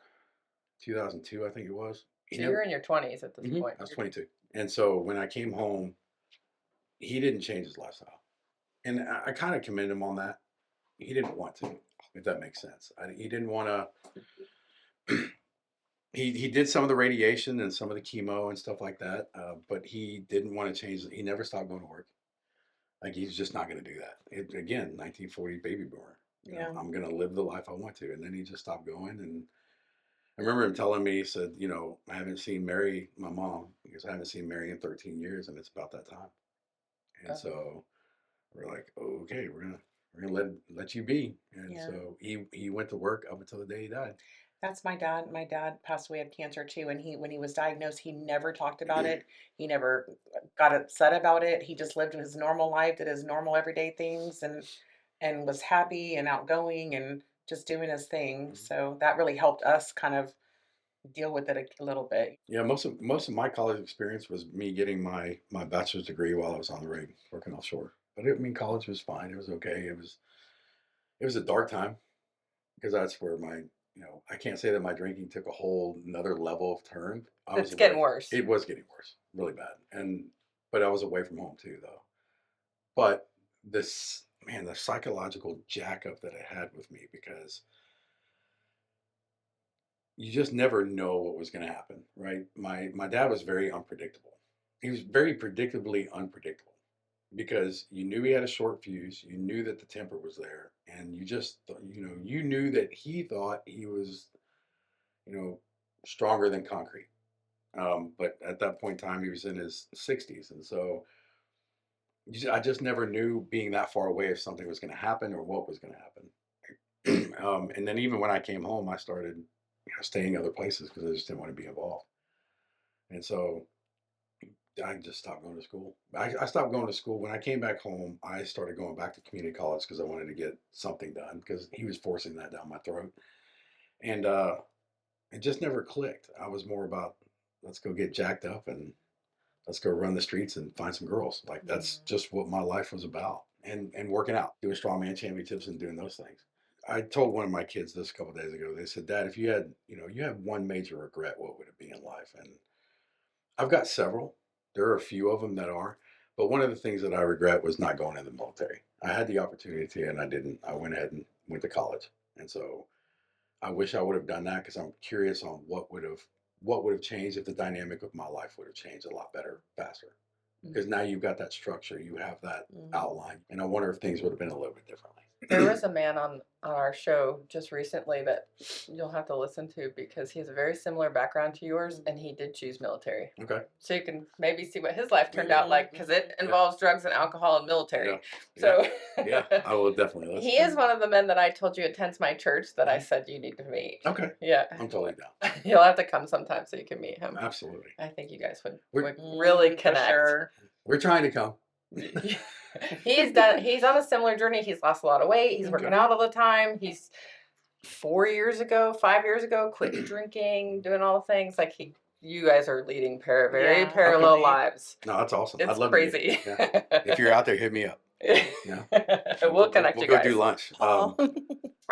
[SPEAKER 1] 2002, I think it was.
[SPEAKER 2] So you're in your 20s at this point.
[SPEAKER 1] I was 22. And so when I came home, he didn't change his lifestyle. And I kind of commend him on that. He didn't want to, if that makes sense. He didn't want to. He did some of the radiation and some of the chemo and stuff like that, but he didn't want to change. He never stopped going to work. Like, he's just not going to do that. Again, 1940 baby boomer. I'm going to live the life I want to. And then he just stopped going. And I remember him telling me, he said, I haven't seen Mary, my mom, because I haven't seen Mary in 13 years, and it's about that time. And so we're like, oh, okay, we're gonna let you be. And so he went to work up until the day he died.
[SPEAKER 3] That's my dad. My dad passed away of cancer too, and when he was diagnosed, he never talked about it. He never got upset about it. He just lived his normal life, did his normal everyday things, and was happy and outgoing and just doing his thing. So that really helped us kind of deal with it a little bit.
[SPEAKER 1] Yeah, most of my college experience was me getting my bachelor's degree while I was on the rig working offshore. But college was fine. It was okay. It was a dark time because that's where I can't say that my drinking took a whole another level of turn.
[SPEAKER 2] It's getting worse.
[SPEAKER 1] It was getting worse, really bad. But I was away from home too, though. But the psychological jack up that it had with me, because you just never know what was going to happen, right? My dad was very unpredictable. He was very predictably unpredictable because you knew he had a short fuse, you knew that the temper was there, and you just you knew that he thought he was stronger than concrete. But at that point in time, he was in his 60s, and so I just never knew, being that far away, if something was going to happen or what was going to happen. And then even when I came home, I started staying other places because I just didn't want to be involved. And so I just stopped going to school. I stopped going to school. When I came back home, I started going back to community college because I wanted to get something done, because he was forcing that down my throat. And it just never clicked. I was more about, let's go get jacked up and let's go run the streets and find some girls. Like, that's just what my life was about. And working out, doing strongman championships and doing those things. I told one of my kids this a couple of days ago. They said, Dad, if you had, you have one major regret, what would it be in life? And I've got several. There are a few of them that are. But one of the things that I regret was not going in the military. I had the opportunity to, and I didn't. I went ahead and went to college. And so I wish I would have done that, because I'm curious on what would have changed if the dynamic of my life would have changed a lot better, faster. Because now you've got that structure, you have that outline. And I wonder if things would have been a little bit differently.
[SPEAKER 2] There was a man on our show just recently that you'll have to listen to, because he has a very similar background to yours, and he did choose military.
[SPEAKER 1] Okay.
[SPEAKER 2] So you can maybe see what his life turned out like, because it involves drugs and alcohol and military.
[SPEAKER 1] Yeah.
[SPEAKER 2] So
[SPEAKER 1] yeah, I will definitely listen.
[SPEAKER 2] He is one of the men that I told you attends my church that I said you need to meet.
[SPEAKER 1] Okay.
[SPEAKER 2] Yeah.
[SPEAKER 1] I'm totally down.
[SPEAKER 2] You'll have to come sometime so you can meet him.
[SPEAKER 1] Absolutely.
[SPEAKER 2] I think you guys would really connect.
[SPEAKER 3] Sure.
[SPEAKER 1] We're trying to come.
[SPEAKER 2] He's on a similar journey. He's lost a lot of weight. He's working out all the time. He's 5 years ago, quit drinking, doing all the things. Like, you guys are leading very parallel lives.
[SPEAKER 1] No, that's awesome.
[SPEAKER 2] It's
[SPEAKER 1] I'd love
[SPEAKER 2] crazy.
[SPEAKER 1] To if you're out there, hit me up. Yeah.
[SPEAKER 2] We'll connect you guys.
[SPEAKER 1] We'll go do lunch.
[SPEAKER 2] All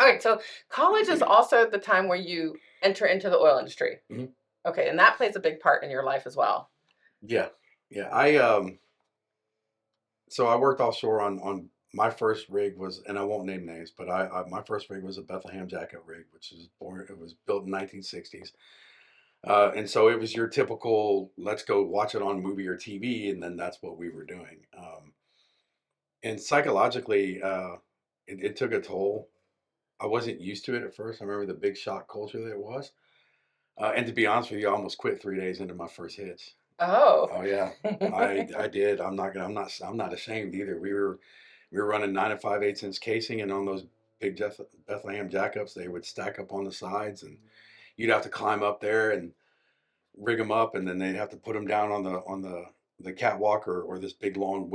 [SPEAKER 2] right. So college is also the time where you enter into the oil industry. Mm-hmm. Okay. And that plays a big part in your life as well.
[SPEAKER 1] Yeah. Yeah. So I worked offshore on my first rig was, and I won't name names, but my first rig was a Bethlehem jacket rig, which is born. It was built in 1960s, and so it was your typical let's go watch it on movie or TV, and then that's what we were doing. And psychologically, it took a toll. I wasn't used to it at first. I remember the big shock culture that it was. And to be honest with you, I almost quit 3 days into my first hitch.
[SPEAKER 2] Oh.
[SPEAKER 1] Oh yeah, I did. I'm not ashamed either. We were running 9 and 5/8 inch casing, and on those big Bethlehem jackups, they would stack up on the sides, and you'd have to climb up there and rig them up, and then they'd have to put them down on the catwalk or this big long,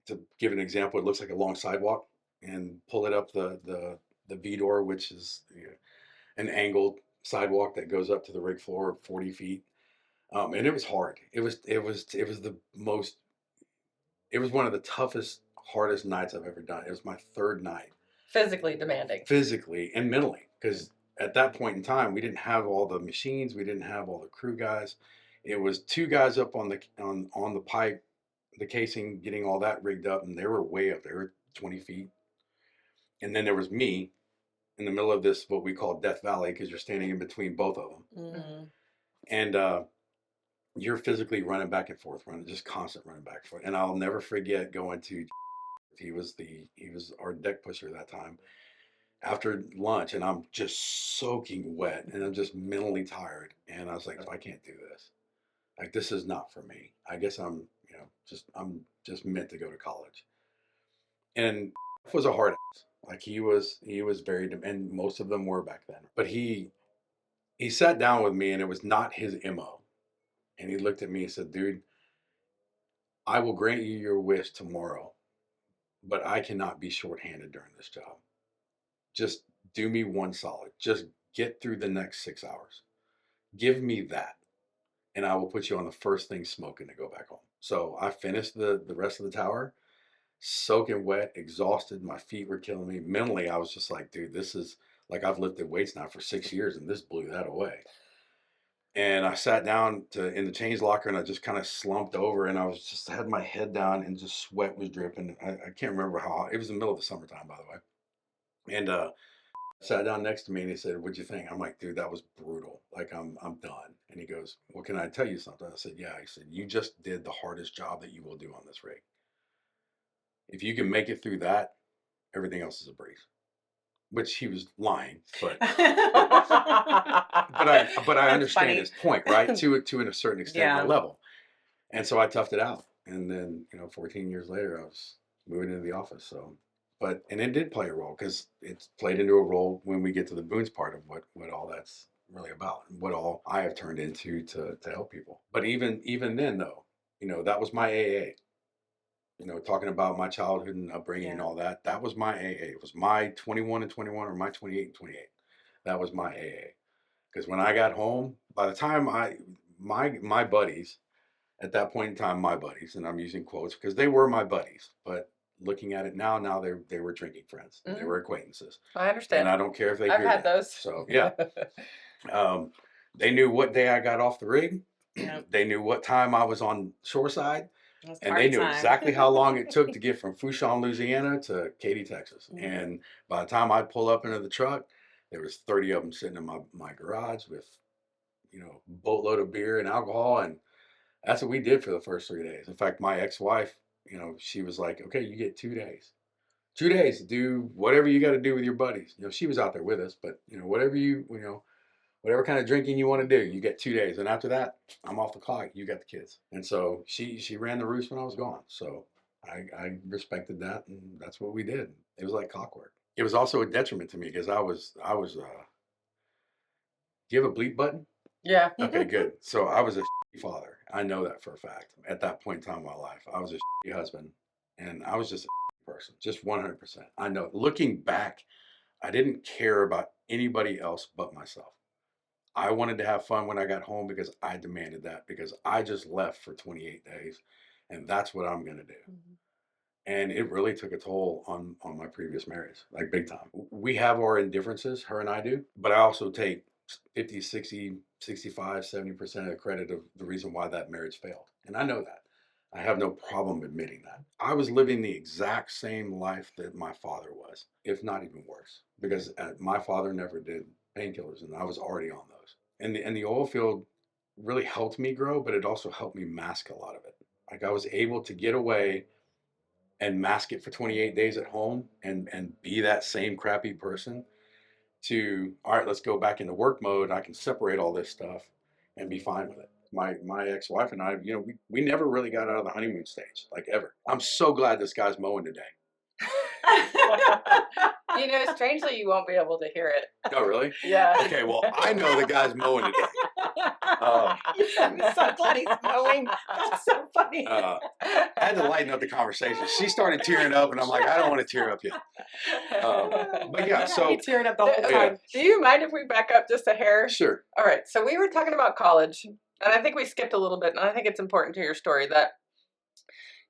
[SPEAKER 1] to give an example, it looks like a long sidewalk, and pull it up the V door, which is an angled sidewalk that goes up to the rig floor 40 feet. And it was hard. It was one of the toughest, hardest nights I've ever done. It was my third night.
[SPEAKER 2] Physically demanding.
[SPEAKER 1] Physically and mentally, because at that point in time, we didn't have all the machines, we didn't have all the crew guys. It was two guys up on the pipe, the casing, getting all that rigged up, and they were way up there, 20 feet. And then there was me in the middle of this, what we call Death Valley, because you're standing in between both of them.
[SPEAKER 3] Mm-hmm.
[SPEAKER 1] And you're physically running back and forth, just constant running back and forth. And I'll never forget going to, he was our deck pusher that time, after lunch, and I'm just soaking wet and I'm just mentally tired. And I was like, I can't do this. Like, this is not for me. I guess I'm just meant to go to college. And was a hard ass. Like, he was very, and most of them were back then. But he sat down with me, and it was not his MO. And he looked at me and said, dude, I will grant you your wish tomorrow, but I cannot be shorthanded during this job. Just do me one solid. Just get through the next 6 hours. Give me that, and I will put you on the first thing smoking to go back home. So I finished the rest of the tower, soaking wet, exhausted. My feet were killing me. Mentally, I was just like, dude, this is like, I've lifted weights now for 6 years, and this blew that away. And I sat down in the change locker, and I just kind of slumped over, and I was just had my head down, and just sweat was dripping. I can't remember how it was the middle of the summertime, by the way. And sat down next to me, and he said, "What'd you think?" I'm like, "Dude, that was brutal. Like, I'm done." And he goes, "Well, can I tell you something?" I said, "Yeah." He said, "You just did the hardest job that you will do on this rig. If you can make it through that, everything else is a breeze." Which he was lying, but I understand his point, right? To a certain extent, my level. And so I toughed it out. And then, 14 years later, I was moving into the office. So, and it did play a role, because it's played into a role when we get to the Boone's part of what all that's really about, and what all I have turned into to help people. But even then, though, that was my AA. Talking about my childhood and upbringing and all that, that was my AA. It was my 21 and 21, or my 28 and 28. That was my AA. Because when I got home, by the time my buddies, at that point in time, my buddies, and I'm using quotes because they were my buddies, but looking at it now they were drinking friends. Mm-hmm. They were acquaintances.
[SPEAKER 2] I understand.
[SPEAKER 1] And I don't care if they
[SPEAKER 2] I've
[SPEAKER 1] hear
[SPEAKER 2] had
[SPEAKER 1] that.
[SPEAKER 2] those.
[SPEAKER 1] So yeah. They knew what day I got off the rig. Yep. They knew what time I was on shoreside. And they knew exactly how long it took to get from Fourchon, Louisiana to Katy, Texas. Mm-hmm. And by the time I pull up into the truck, there was 30 of them sitting in my garage with, boatload of beer and alcohol. And that's what we did for the first 3 days. In fact, my ex-wife, she was like, okay, you get 2 days. 2 days to do whatever you got to do with your buddies. She was out there with us, but, whatever kind of drinking you want to do, you get 2 days. And after that, I'm off the clock. You got the kids. And so she ran the roost when I was gone. So I respected that, and that's what we did. It was like clockwork. It was also a detriment to me, because I was do you have a bleep button?
[SPEAKER 2] Yeah.
[SPEAKER 1] Okay, good. So I was a father. I know that for a fact. At that point in time in my life, I was a husband, and I was just a person, just 100%. I know. Looking back, I didn't care about anybody else but myself. I wanted to have fun when I got home, because I demanded that, because I just left for 28 days, and that's what I'm going to do. Mm-hmm. And it really took a toll on my previous marriage, like big time. We have our indifferences, her and I do, but I also take 50, 60, 65, 70% of the credit of the reason why that marriage failed. And I know that. I have no problem admitting that. I was living the exact same life that my father was, if not even worse, because my father never did painkillers, and I was already on those. And the oil field really helped me grow, but it also helped me mask a lot of it. Like I was able to get away and mask it for 28 days at home and be that same crappy person to, all right, let's go back into work mode. I can separate all this stuff and be fine with it. My ex-wife and I, we never really got out of the honeymoon stage, like ever. I'm so glad this guy's mowing today.
[SPEAKER 2] Strangely, you won't be able to hear it.
[SPEAKER 1] Oh, really?
[SPEAKER 2] Yeah.
[SPEAKER 1] Okay, well, I know the guy's mowing today.
[SPEAKER 3] I'm so glad he's mowing. That's so funny.
[SPEAKER 1] I had to lighten up the conversation. She started tearing up, and I'm like, I don't want to tear up yet. But yeah, so
[SPEAKER 3] tearing up the whole time.
[SPEAKER 2] Do you mind if we back up just a hair?
[SPEAKER 1] Sure.
[SPEAKER 2] All right. So we were talking about college, and I think we skipped a little bit, and I think it's important to your story that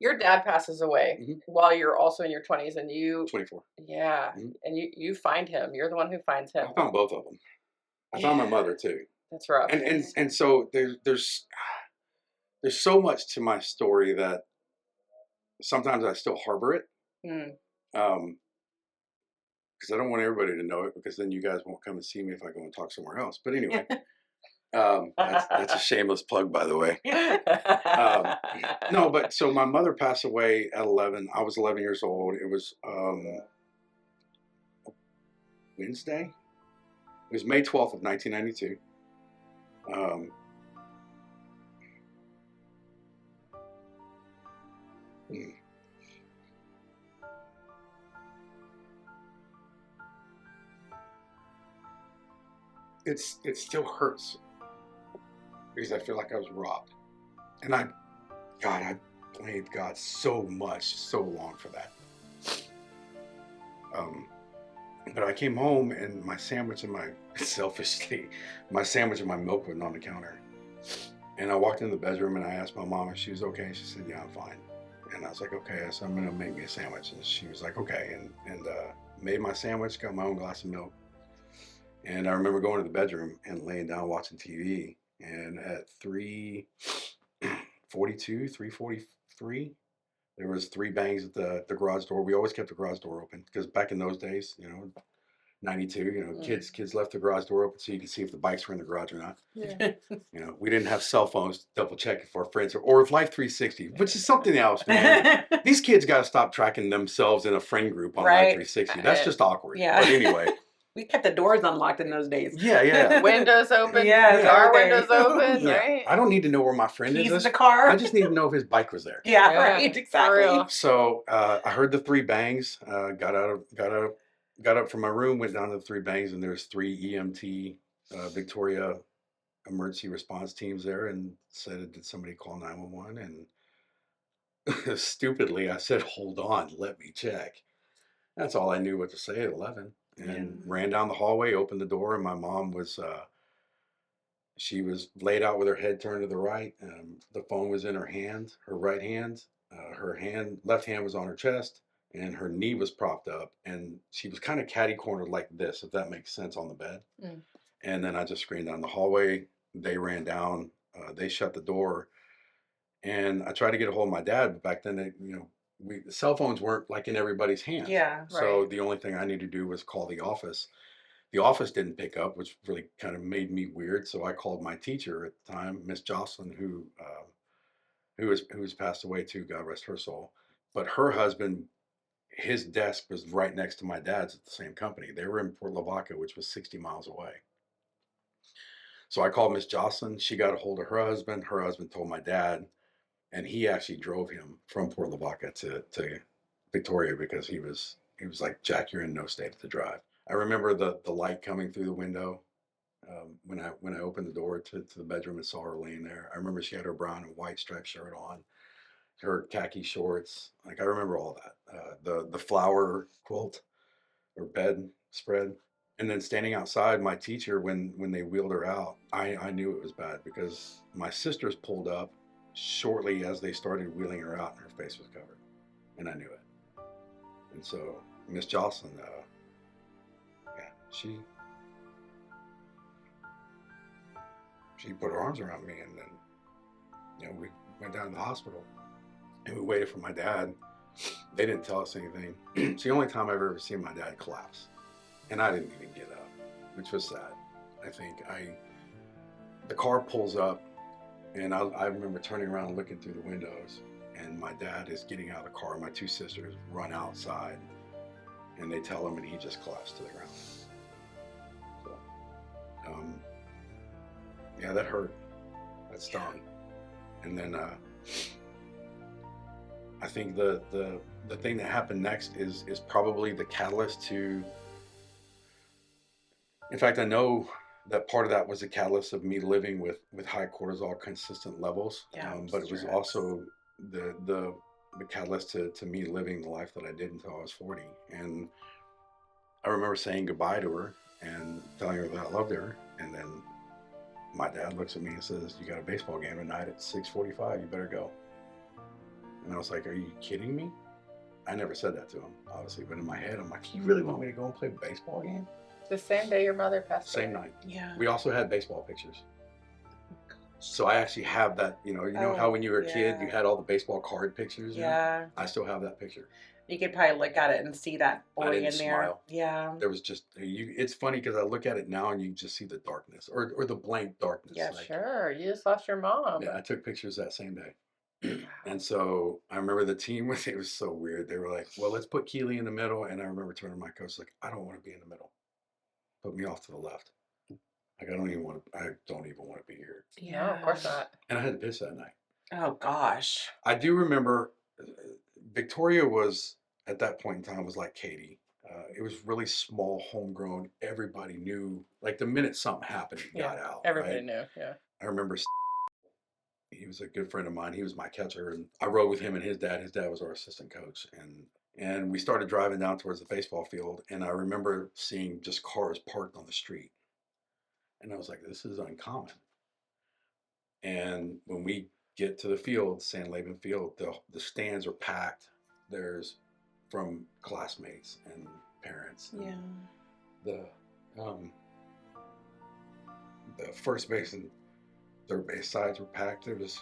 [SPEAKER 2] your dad passes away while you're also in your 20s, and you
[SPEAKER 1] 24.
[SPEAKER 2] Yeah, and you find him. You're the one who finds him.
[SPEAKER 1] I found both of them. I found my mother too.
[SPEAKER 2] That's rough.
[SPEAKER 1] And so there's so much to my story that sometimes I still harbor it. Because I don't want everybody to know it, because then you guys won't come and see me if I go and talk somewhere else. But anyway, that's a shameless plug, by the way. No, but so my mother passed away at 11. I was 11 years old. It was Wednesday. It was May 12th of 1992. It still hurts because I feel like I was robbed, and I blamed God so much, so long for that. But I came home and my sandwich and my my sandwich and my milk were on the counter, and I walked into the bedroom and I asked my mom if she was okay. She said, "Yeah, I'm fine." And I was like, "Okay." So I'm gonna make me a sandwich, and she was like, "Okay," and made my sandwich, got my own glass of milk. And I remember going to the bedroom and laying down watching TV. And at 3:42, 3:43, there was 3 bangs at the garage door. We always kept the garage door open because back in those days, 92, kids left the garage door open so you could see if the bikes were in the garage or not.
[SPEAKER 2] Yeah.
[SPEAKER 1] We didn't have cell phones to double check if our friends or if Life 360, which is something else, man. These kids got to stop tracking themselves in a friend group on Life 360. That's just awkward.
[SPEAKER 3] Yeah.
[SPEAKER 1] But anyway.
[SPEAKER 3] We kept the doors unlocked in those days.
[SPEAKER 1] Yeah.
[SPEAKER 2] Windows open.
[SPEAKER 3] Yeah,
[SPEAKER 2] car windows open.
[SPEAKER 1] Yeah.
[SPEAKER 2] Right.
[SPEAKER 1] I don't need to know where my friend
[SPEAKER 3] Keys
[SPEAKER 1] is.
[SPEAKER 3] in the car.
[SPEAKER 1] I just need to know if his bike was there.
[SPEAKER 3] Yeah, right. Exactly.
[SPEAKER 1] So I heard the 3 bangs. Got up from my room, went down to the 3 bangs, and there's 3 EMT Victoria emergency response teams there, and said, "Did somebody call 911?" And stupidly, I said, "Hold on, let me check." That's all I knew what to say at 11. And ran down the hallway, opened the door, and my mom was she was laid out with her head turned to the right. The phone was in her hand, her right hand. Her left hand was on her chest, and her knee was propped up, and she was kind of catty cornered like this, if that makes sense, on the bed. And then I just screamed down the hallway. They ran down. They shut the door, and I tried to get a hold of my dad, but back then, the cell phones weren't like in everybody's hands.
[SPEAKER 3] Yeah.
[SPEAKER 1] So the only thing I needed to do was call the office. The office didn't pick up, which really kind of made me weird. So I called my teacher at the time, Miss Jocelyn, who has passed away too, God rest her soul. But her husband, his desk was right next to my dad's at the same company. They were in Port Lavaca, which was 60 miles away. So I called Miss Jocelyn. She got a hold of her husband. Her husband told my dad, and he actually drove him from Port Lavaca to Victoria because he was like, "Jack, you're in no state to drive." I remember the light coming through the window when I opened the door to the bedroom and saw her laying there. I remember she had her brown and white striped shirt on, her khaki shorts. Like, I remember all that. The flower quilt or bed spread. And then standing outside, my teacher, when they wheeled her out, I knew it was bad because my sisters pulled up shortly as they started wheeling her out, and her face was covered, and I knew it. And so Miss Jocelyn, she put her arms around me, and then we went down to the hospital. and we waited for my dad. They didn't tell us anything. It's the only time I've ever seen my dad collapse, and I didn't even get up, which was sad. I think the car pulls up, and I remember turning around and looking through the windows, and my dad is getting out of the car. My two sisters run outside, and they tell him, and he just collapsed to the ground. So, yeah, that hurt. That stung. And then I think the thing that happened next is probably the catalyst to. In fact, I know that part of that was the catalyst of me living with high cortisol consistent levels. But it was also the catalyst to me living the life that I did until I was 40. And I remember saying goodbye to her and telling her that I loved her. And then my dad looks at me and says, "You got a baseball game tonight at 6:45. You better go." And I was like, "Are you kidding me?" I never said that to him, obviously, but in my head, I'm like, "You really want me to go and play a baseball game?"
[SPEAKER 2] The same day your mother passed away.
[SPEAKER 1] Same night.
[SPEAKER 3] Yeah.
[SPEAKER 1] We also had baseball pictures. So I actually have that, you know how when you were a kid, you had all the baseball card pictures?
[SPEAKER 3] Yeah.
[SPEAKER 1] I still have that picture.
[SPEAKER 3] You could probably look at it and see that boy
[SPEAKER 1] I didn't
[SPEAKER 3] in there.
[SPEAKER 1] smile.
[SPEAKER 3] Yeah.
[SPEAKER 1] There was just, it's funny because I look at it now and you just see the darkness or the blank darkness.
[SPEAKER 3] Yeah,
[SPEAKER 2] sure. You just lost your mom.
[SPEAKER 1] Yeah, I took pictures that same day. And so I remember the team, it was so weird. They were like, "Well, let's put Keeley in the middle." And I remember turning to my coach like, "I don't want to be in the middle. Put me off to the left. Like, I don't even want to be here."
[SPEAKER 2] Yeah, no, of course not.
[SPEAKER 1] And I had to pitch that night.
[SPEAKER 3] Oh, gosh.
[SPEAKER 1] I do remember Victoria was, at that point in time, was like Katie. It was really small, homegrown. Everybody knew, like the minute something happened, it got out.
[SPEAKER 2] Everybody knew, yeah.
[SPEAKER 1] I remember he was a good friend of mine. He was my catcher, and I rode with him and his dad. His dad was our assistant coach, and we started driving down towards the baseball field. And I remember seeing just cars parked on the street, and I was like, "This is uncommon." And when we get to the field, San Laban Field, the stands are packed. There's from classmates and parents.
[SPEAKER 3] Yeah.
[SPEAKER 1] The first base and third base sides were packed. There's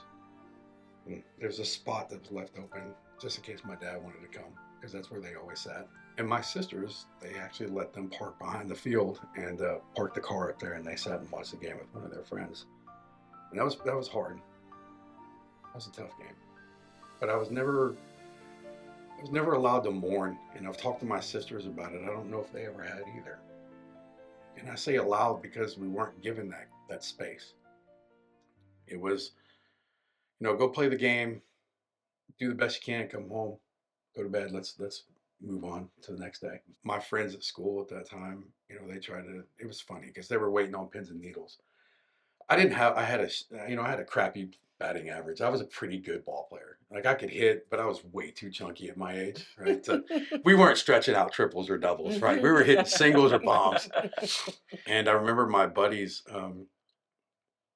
[SPEAKER 1] a spot that was left open just in case my dad wanted to come, because that's where they always sat. And my sisters, they actually let them park behind the field and park the car up there, and they sat and watched the game with one of their friends. And that was hard. That was a tough game. But I was never allowed to mourn. And I've talked to my sisters about it. I don't know if they ever had either. And I say allowed because we weren't given that space. It was, go play the game, do the best you can, come home, go to bed. Let's move on to the next day. My friends at school at that time, they tried to. It was funny because they were waiting on pins and needles. I had a crappy batting average. I was a pretty good ball player. Like, I could hit, but I was way too chunky at my age, right? We weren't stretching out triples or doubles, right? We were hitting singles or bombs. And I remember my buddies,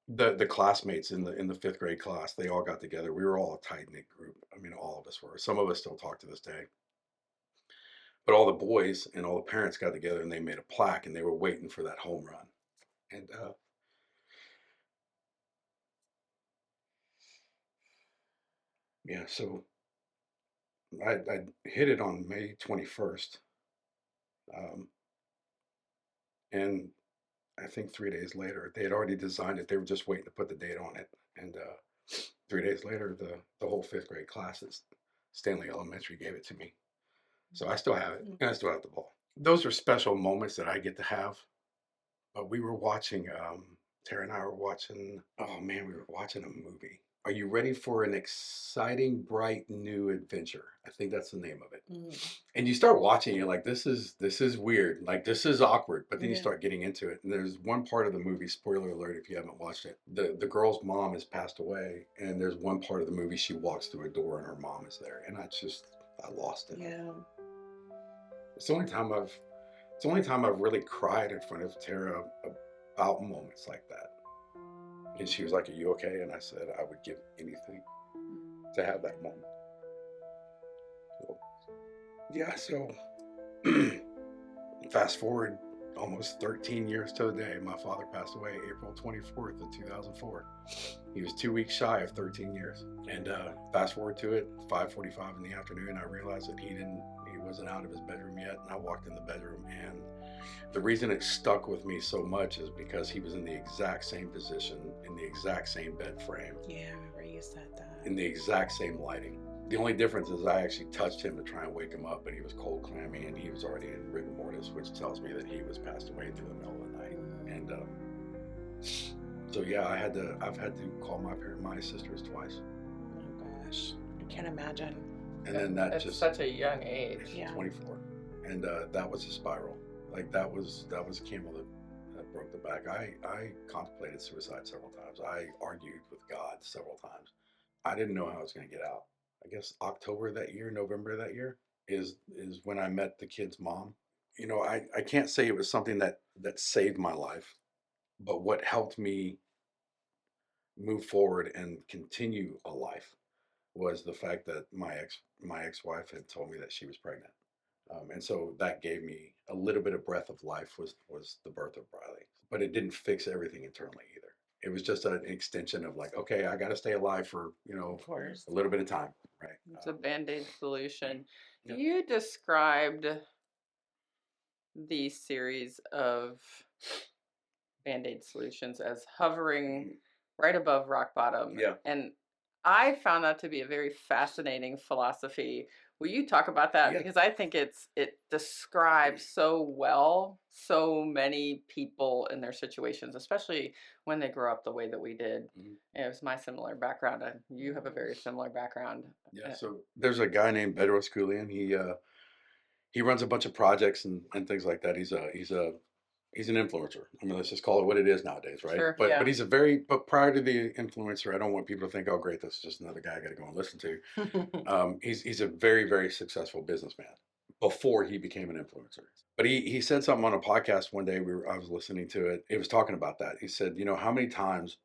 [SPEAKER 1] the classmates in the fifth grade class, they all got together. We were all a tight knit group. I mean, all of us were. Some of us still talk to this day. But all the boys and all the parents got together and they made a plaque, and they were waiting for that home run. And yeah, so I hit it on May 21st. And I think 3 days later, they had already designed it. They were just waiting to put the date on it. And 3 days later, the whole fifth grade class at Stanley Elementary gave it to me. So I still have it, and I still have the ball. Those are special moments that I get to have. But we were watching, Tara and I were watching, oh man, we were watching a movie. Are you ready for an exciting, bright, new adventure? I think that's the name of it. And you start watching, you're like, this is weird. Like, this is awkward. But then you start getting into it. And there's one part of the movie, spoiler alert if you haven't watched it, the girl's mom has passed away. And there's one part of the movie, she walks through a door and her mom is there. And I lost it.
[SPEAKER 3] Yeah.
[SPEAKER 1] It's the only time I've really cried in front of Tara about moments like that. And she was like, "Are you okay?" And I said, "I would give anything to have that moment." So, yeah, so fast forward almost 13 years to the day. My father passed away April 24th of 2004. He was 2 weeks shy of 13 years. And fast forward to it, 5:45 in the afternoon, I realized that he wasn't out of his bedroom yet. And I walked in the bedroom, and the reason it stuck with me so much is because he was in the exact same position, in the exact same bed frame.
[SPEAKER 3] Yeah, I remember you said that.
[SPEAKER 1] In the exact same lighting. The only difference is I actually touched him to try and wake him up, but he was cold, clammy, and he was already in rigor mortis, which tells me that he was passed away through the middle of the night. And so yeah, I've had to call my sisters twice.
[SPEAKER 3] Oh gosh, I can't imagine.
[SPEAKER 1] And then that
[SPEAKER 2] it's
[SPEAKER 1] just
[SPEAKER 2] such a young age.
[SPEAKER 3] Yeah.
[SPEAKER 1] 24, and that was a spiral. Like that was a camel that broke the back. I contemplated suicide several times. I argued with God several times. I didn't know how I was going to get out. I guess October that year, November that year is when I met the kid's mom. You know, I can't say it was something that saved my life, but what helped me move forward and continue a life was the fact that my ex-wife had told me that she was pregnant. And so that gave me a little bit of breath of life was the birth of Briley. But it didn't fix everything internally either. It was just an extension of like, okay, I got to stay alive for,
[SPEAKER 3] Of course.
[SPEAKER 1] a little bit of time, right?
[SPEAKER 2] It's a Band-Aid solution.
[SPEAKER 1] Yep.
[SPEAKER 2] You described the series of Band-Aid solutions as hovering right above rock bottom.
[SPEAKER 1] Yeah.
[SPEAKER 2] And I found that to be a very fascinating philosophy. Will you talk about that?
[SPEAKER 1] Yeah.
[SPEAKER 2] Because I think it describes so well so many people in their situations, especially when they grow up the way that we did.
[SPEAKER 1] Mhm.
[SPEAKER 2] It was my similar background, and you have a very similar background.
[SPEAKER 1] Yeah. So there's a guy named Bedros Keuilian. He runs a bunch of projects and things like that. He's an influencer. I mean, let's just call it what it is nowadays, right?
[SPEAKER 2] Sure,
[SPEAKER 1] But
[SPEAKER 3] yeah.
[SPEAKER 1] but prior to the influencer, I don't want people to think, oh, great, this is just another guy I got to go and listen to. He's a very, very successful businessman before he became an influencer. But he said something on a podcast one day. I was listening to it. He was talking about that. He said, how many times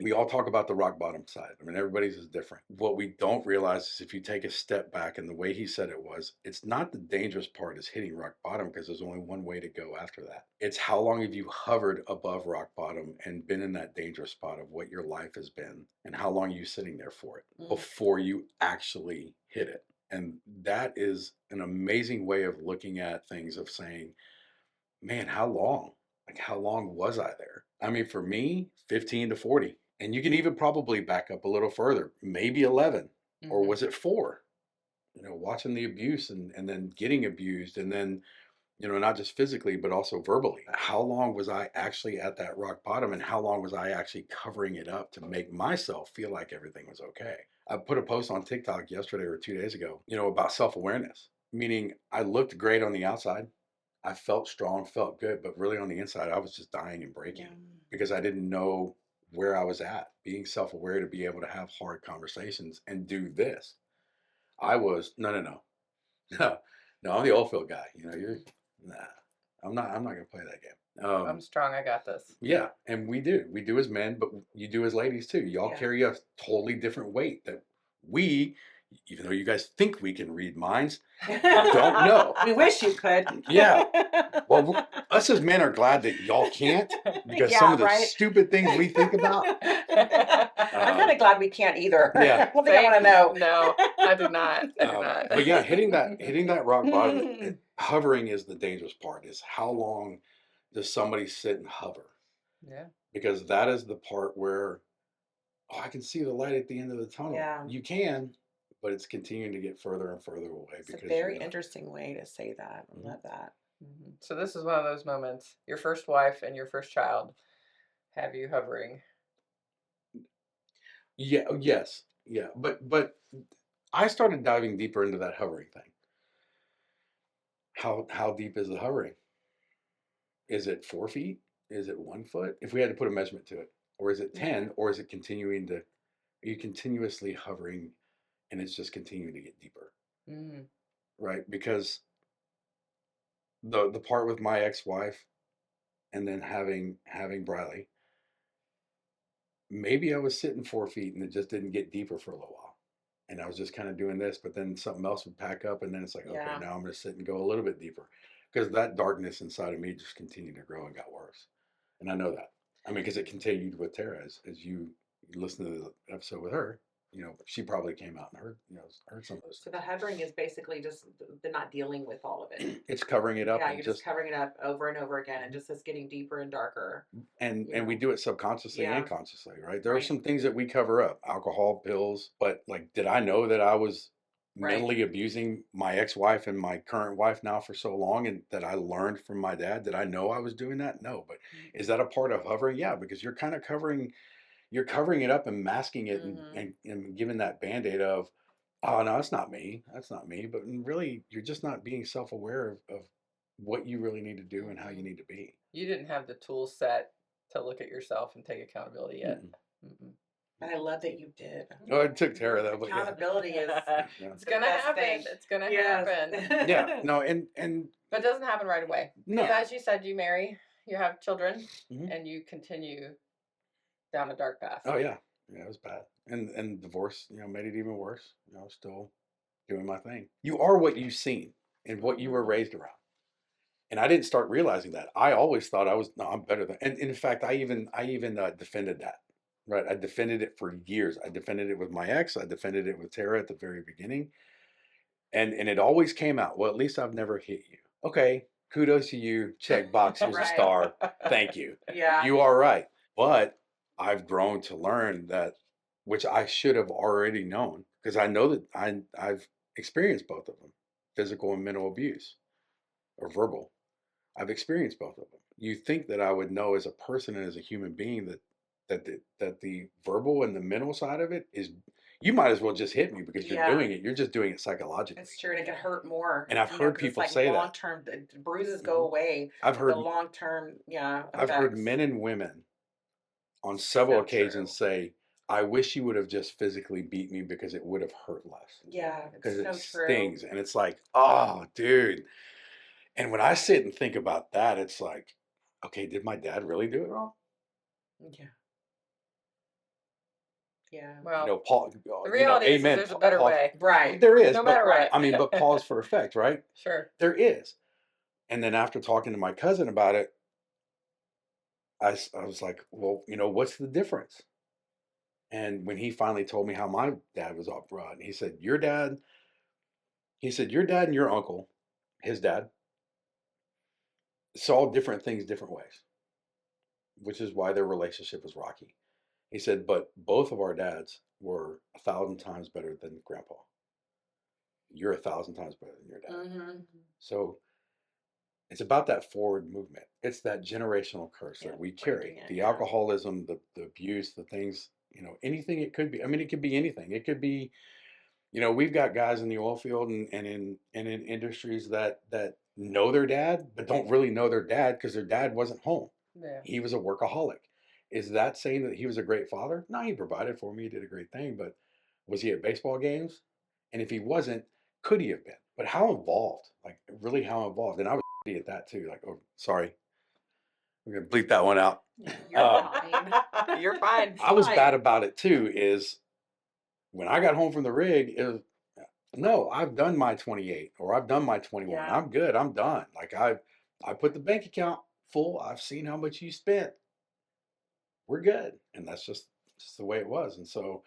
[SPEAKER 1] we all talk about the rock bottom side. I mean, everybody's is different. What we don't realize is if you take a step back, and the way he said it was, it's not the dangerous part is hitting rock bottom, because there's only one way to go after that. It's how long have you hovered above rock bottom and been in that dangerous spot of what your life has been, and how long are you sitting there for it before you actually hit it. And that is an amazing way of looking at things, of saying, man, how long? Like, how long was I there? I mean, for me, 15 to 40. And you can even probably back up a little further, maybe 11, or was it 4? Watching the abuse and then getting abused, and then, not just physically, but also verbally. How long was I actually at that rock bottom, and how long was I actually covering it up to make myself feel like everything was okay? I put a post on TikTok yesterday or 2 days ago, about self-awareness, meaning I looked great on the outside. I felt strong, felt good, but really on the inside, I was just dying and breaking because I didn't know where I was at. Being self-aware to be able to have hard conversations and do this. I was, no, I'm the old field guy. Nah, I'm not gonna play that game.
[SPEAKER 2] I'm strong. I got this.
[SPEAKER 1] Yeah, and we do as men, but you do as ladies too. Y'all carry a totally different weight that we, even though you guys think we can read minds, don't know.
[SPEAKER 3] We wish you could.
[SPEAKER 1] Yeah. Well, us as men are glad that y'all can't, because some of the stupid things we think about.
[SPEAKER 3] I'm kind of glad we can't either.
[SPEAKER 1] Yeah.
[SPEAKER 3] I don't think I want to know.
[SPEAKER 2] No, I do not. I do not.
[SPEAKER 1] But yeah, hitting that rock bottom, hovering is the dangerous part. Is how long does somebody sit and hover?
[SPEAKER 2] Yeah.
[SPEAKER 1] Because that is the part where, I can see the light at the end of the tunnel.
[SPEAKER 3] Yeah.
[SPEAKER 1] You can, but it's continuing to get further and further away.
[SPEAKER 3] It's a very interesting way to say that. I love that.
[SPEAKER 2] So this is one of those moments. Your first wife and your first child have you hovering.
[SPEAKER 1] Yeah. Yes. Yeah. But I started diving deeper into that hovering thing. How deep is the hovering? Is it 4 feet? Is it 1 foot? If we had to put a measurement to it, or is it 10? Or is it continuing to? Are you continuously hovering, and it's just continuing to get deeper? Right? Because the part with my ex-wife, and then having Briley, maybe I was sitting 4 feet and it just didn't get deeper for a little while. and I was just kind of doing this, but then something else would pack up, and then it's like, okay,
[SPEAKER 3] Yeah.
[SPEAKER 1] now I'm going to sit and go a little bit deeper, because that darkness inside of me just continued to grow and got worse. And I know that. I mean, because it continued with Tara as you listen to the episode with her. You know, she probably came out and heard some of those
[SPEAKER 3] So
[SPEAKER 1] things.
[SPEAKER 3] the hovering is basically just the not dealing with all of it.
[SPEAKER 1] It's covering it up,
[SPEAKER 3] Yeah,
[SPEAKER 1] and
[SPEAKER 3] you're just covering it up over and over again, and just it's getting deeper and darker.
[SPEAKER 1] and
[SPEAKER 3] You
[SPEAKER 1] and we
[SPEAKER 3] know.
[SPEAKER 1] do it subconsciously and
[SPEAKER 3] Yeah.
[SPEAKER 1] consciously, right? There are
[SPEAKER 3] Right.
[SPEAKER 1] some things that we cover up, alcohol, pills, but like, did I know that I was
[SPEAKER 3] Right.
[SPEAKER 1] mentally abusing my ex-wife and my current wife now for so long, and that I learned from my dad? Did I know I was doing that? No. But is that a part of hovering? Yeah, because you're kind of you're covering it up and masking it, and giving that band-aid of, oh no, that's not me. But really, you're just not being self-aware of what you really need to do and how you need to be.
[SPEAKER 2] You didn't have the tool set to look at yourself and take accountability yet.
[SPEAKER 1] Mm-mm.
[SPEAKER 3] But I love that you did.
[SPEAKER 1] Oh, it took Tara though, but yeah.
[SPEAKER 3] Accountability is
[SPEAKER 1] Yeah.
[SPEAKER 2] It's gonna happen.
[SPEAKER 3] thing.
[SPEAKER 2] It's gonna
[SPEAKER 3] Yes.
[SPEAKER 2] happen.
[SPEAKER 1] Yeah, no, and
[SPEAKER 2] But it doesn't happen right away.
[SPEAKER 1] no.
[SPEAKER 2] Because as you said, you marry, you have children,
[SPEAKER 1] Mhm.
[SPEAKER 2] and you continue down a dark path.
[SPEAKER 1] Oh yeah, yeah, it was bad, and divorce, made it even worse. Still doing my thing. You are what you've seen and what you were raised around. And I didn't start realizing that. I always thought I was, no, I'm better than. And in fact, I even defended that. Right, I defended it for years. I defended it with my ex. I defended it with Tara at the very beginning, and it always came out. Well, at least I've never hit you. Okay, kudos to you. Check box. Here's a
[SPEAKER 3] Right.
[SPEAKER 1] star. Thank you.
[SPEAKER 3] Yeah.
[SPEAKER 1] You are right. But I've grown to learn that, which I should have already known, because I know that I've experienced both of them, physical and mental abuse, or verbal. I've experienced both of them. You think that I would know as a person and as a human being that the verbal and the mental side of it is, you might as well just hit me, because you're doing it. You're just doing it psychologically.
[SPEAKER 3] It's true, and it can hurt more.
[SPEAKER 1] And I've heard
[SPEAKER 3] 'cause it's
[SPEAKER 1] people
[SPEAKER 3] like
[SPEAKER 1] say that.
[SPEAKER 3] long term, the bruises go away.
[SPEAKER 1] I've
[SPEAKER 3] The
[SPEAKER 1] heard
[SPEAKER 3] long term,
[SPEAKER 1] I've heard
[SPEAKER 3] effects.
[SPEAKER 1] men and women on several
[SPEAKER 3] So
[SPEAKER 1] occasions
[SPEAKER 3] true.
[SPEAKER 1] say, I wish you would have just physically beat me, because it would have hurt less.
[SPEAKER 3] Yeah,
[SPEAKER 1] Because
[SPEAKER 3] it's
[SPEAKER 1] it
[SPEAKER 3] so true.
[SPEAKER 1] stings. And it's like, oh, dude. And when I sit and think about that, it's like, okay, did my dad really do it wrong?
[SPEAKER 3] Yeah. Yeah.
[SPEAKER 2] Well,
[SPEAKER 1] Paul,
[SPEAKER 2] the reality is
[SPEAKER 1] amen.
[SPEAKER 2] there's a better way.
[SPEAKER 3] Right.
[SPEAKER 1] There is.
[SPEAKER 2] No
[SPEAKER 1] but,
[SPEAKER 2] matter what.
[SPEAKER 1] I mean, but pause for effect, right?
[SPEAKER 2] Sure.
[SPEAKER 1] There is. And then after talking to my cousin about it, I was like, well, what's the difference? And when he finally told me how my dad was off broad, your dad and your uncle, his dad, saw different things different ways, which is why their relationship was rocky. He said, but both of our dads were 1,000 times better than grandpa. You're 1,000 times better than your dad. So it's about that forward movement. It's that generational curse that we carry. The alcoholism, the abuse, the things, anything it could be. I mean, it could be anything. It could be, we've got guys in the oil field and in industries that know their dad, but don't really know their dad, because their dad wasn't home.
[SPEAKER 2] Yeah.
[SPEAKER 1] He was a workaholic. Is that saying that he was a great father? No, he provided for me. He did a great thing. But was he at baseball games? And if he wasn't, could he have been? But how involved? Like, really, how involved? And I was at that too. Like, oh, sorry, we're gonna bleep that one out.
[SPEAKER 3] You're fine.
[SPEAKER 2] You're fine.
[SPEAKER 1] I was bad about it too. Is when I got home from the rig, it was, no, I've done my 28, or I've done my 21.
[SPEAKER 3] Yeah.
[SPEAKER 1] I'm good. I'm done. Like, I put the bank account full. I've seen how much you spent. We're good. And that's just the way it was. And so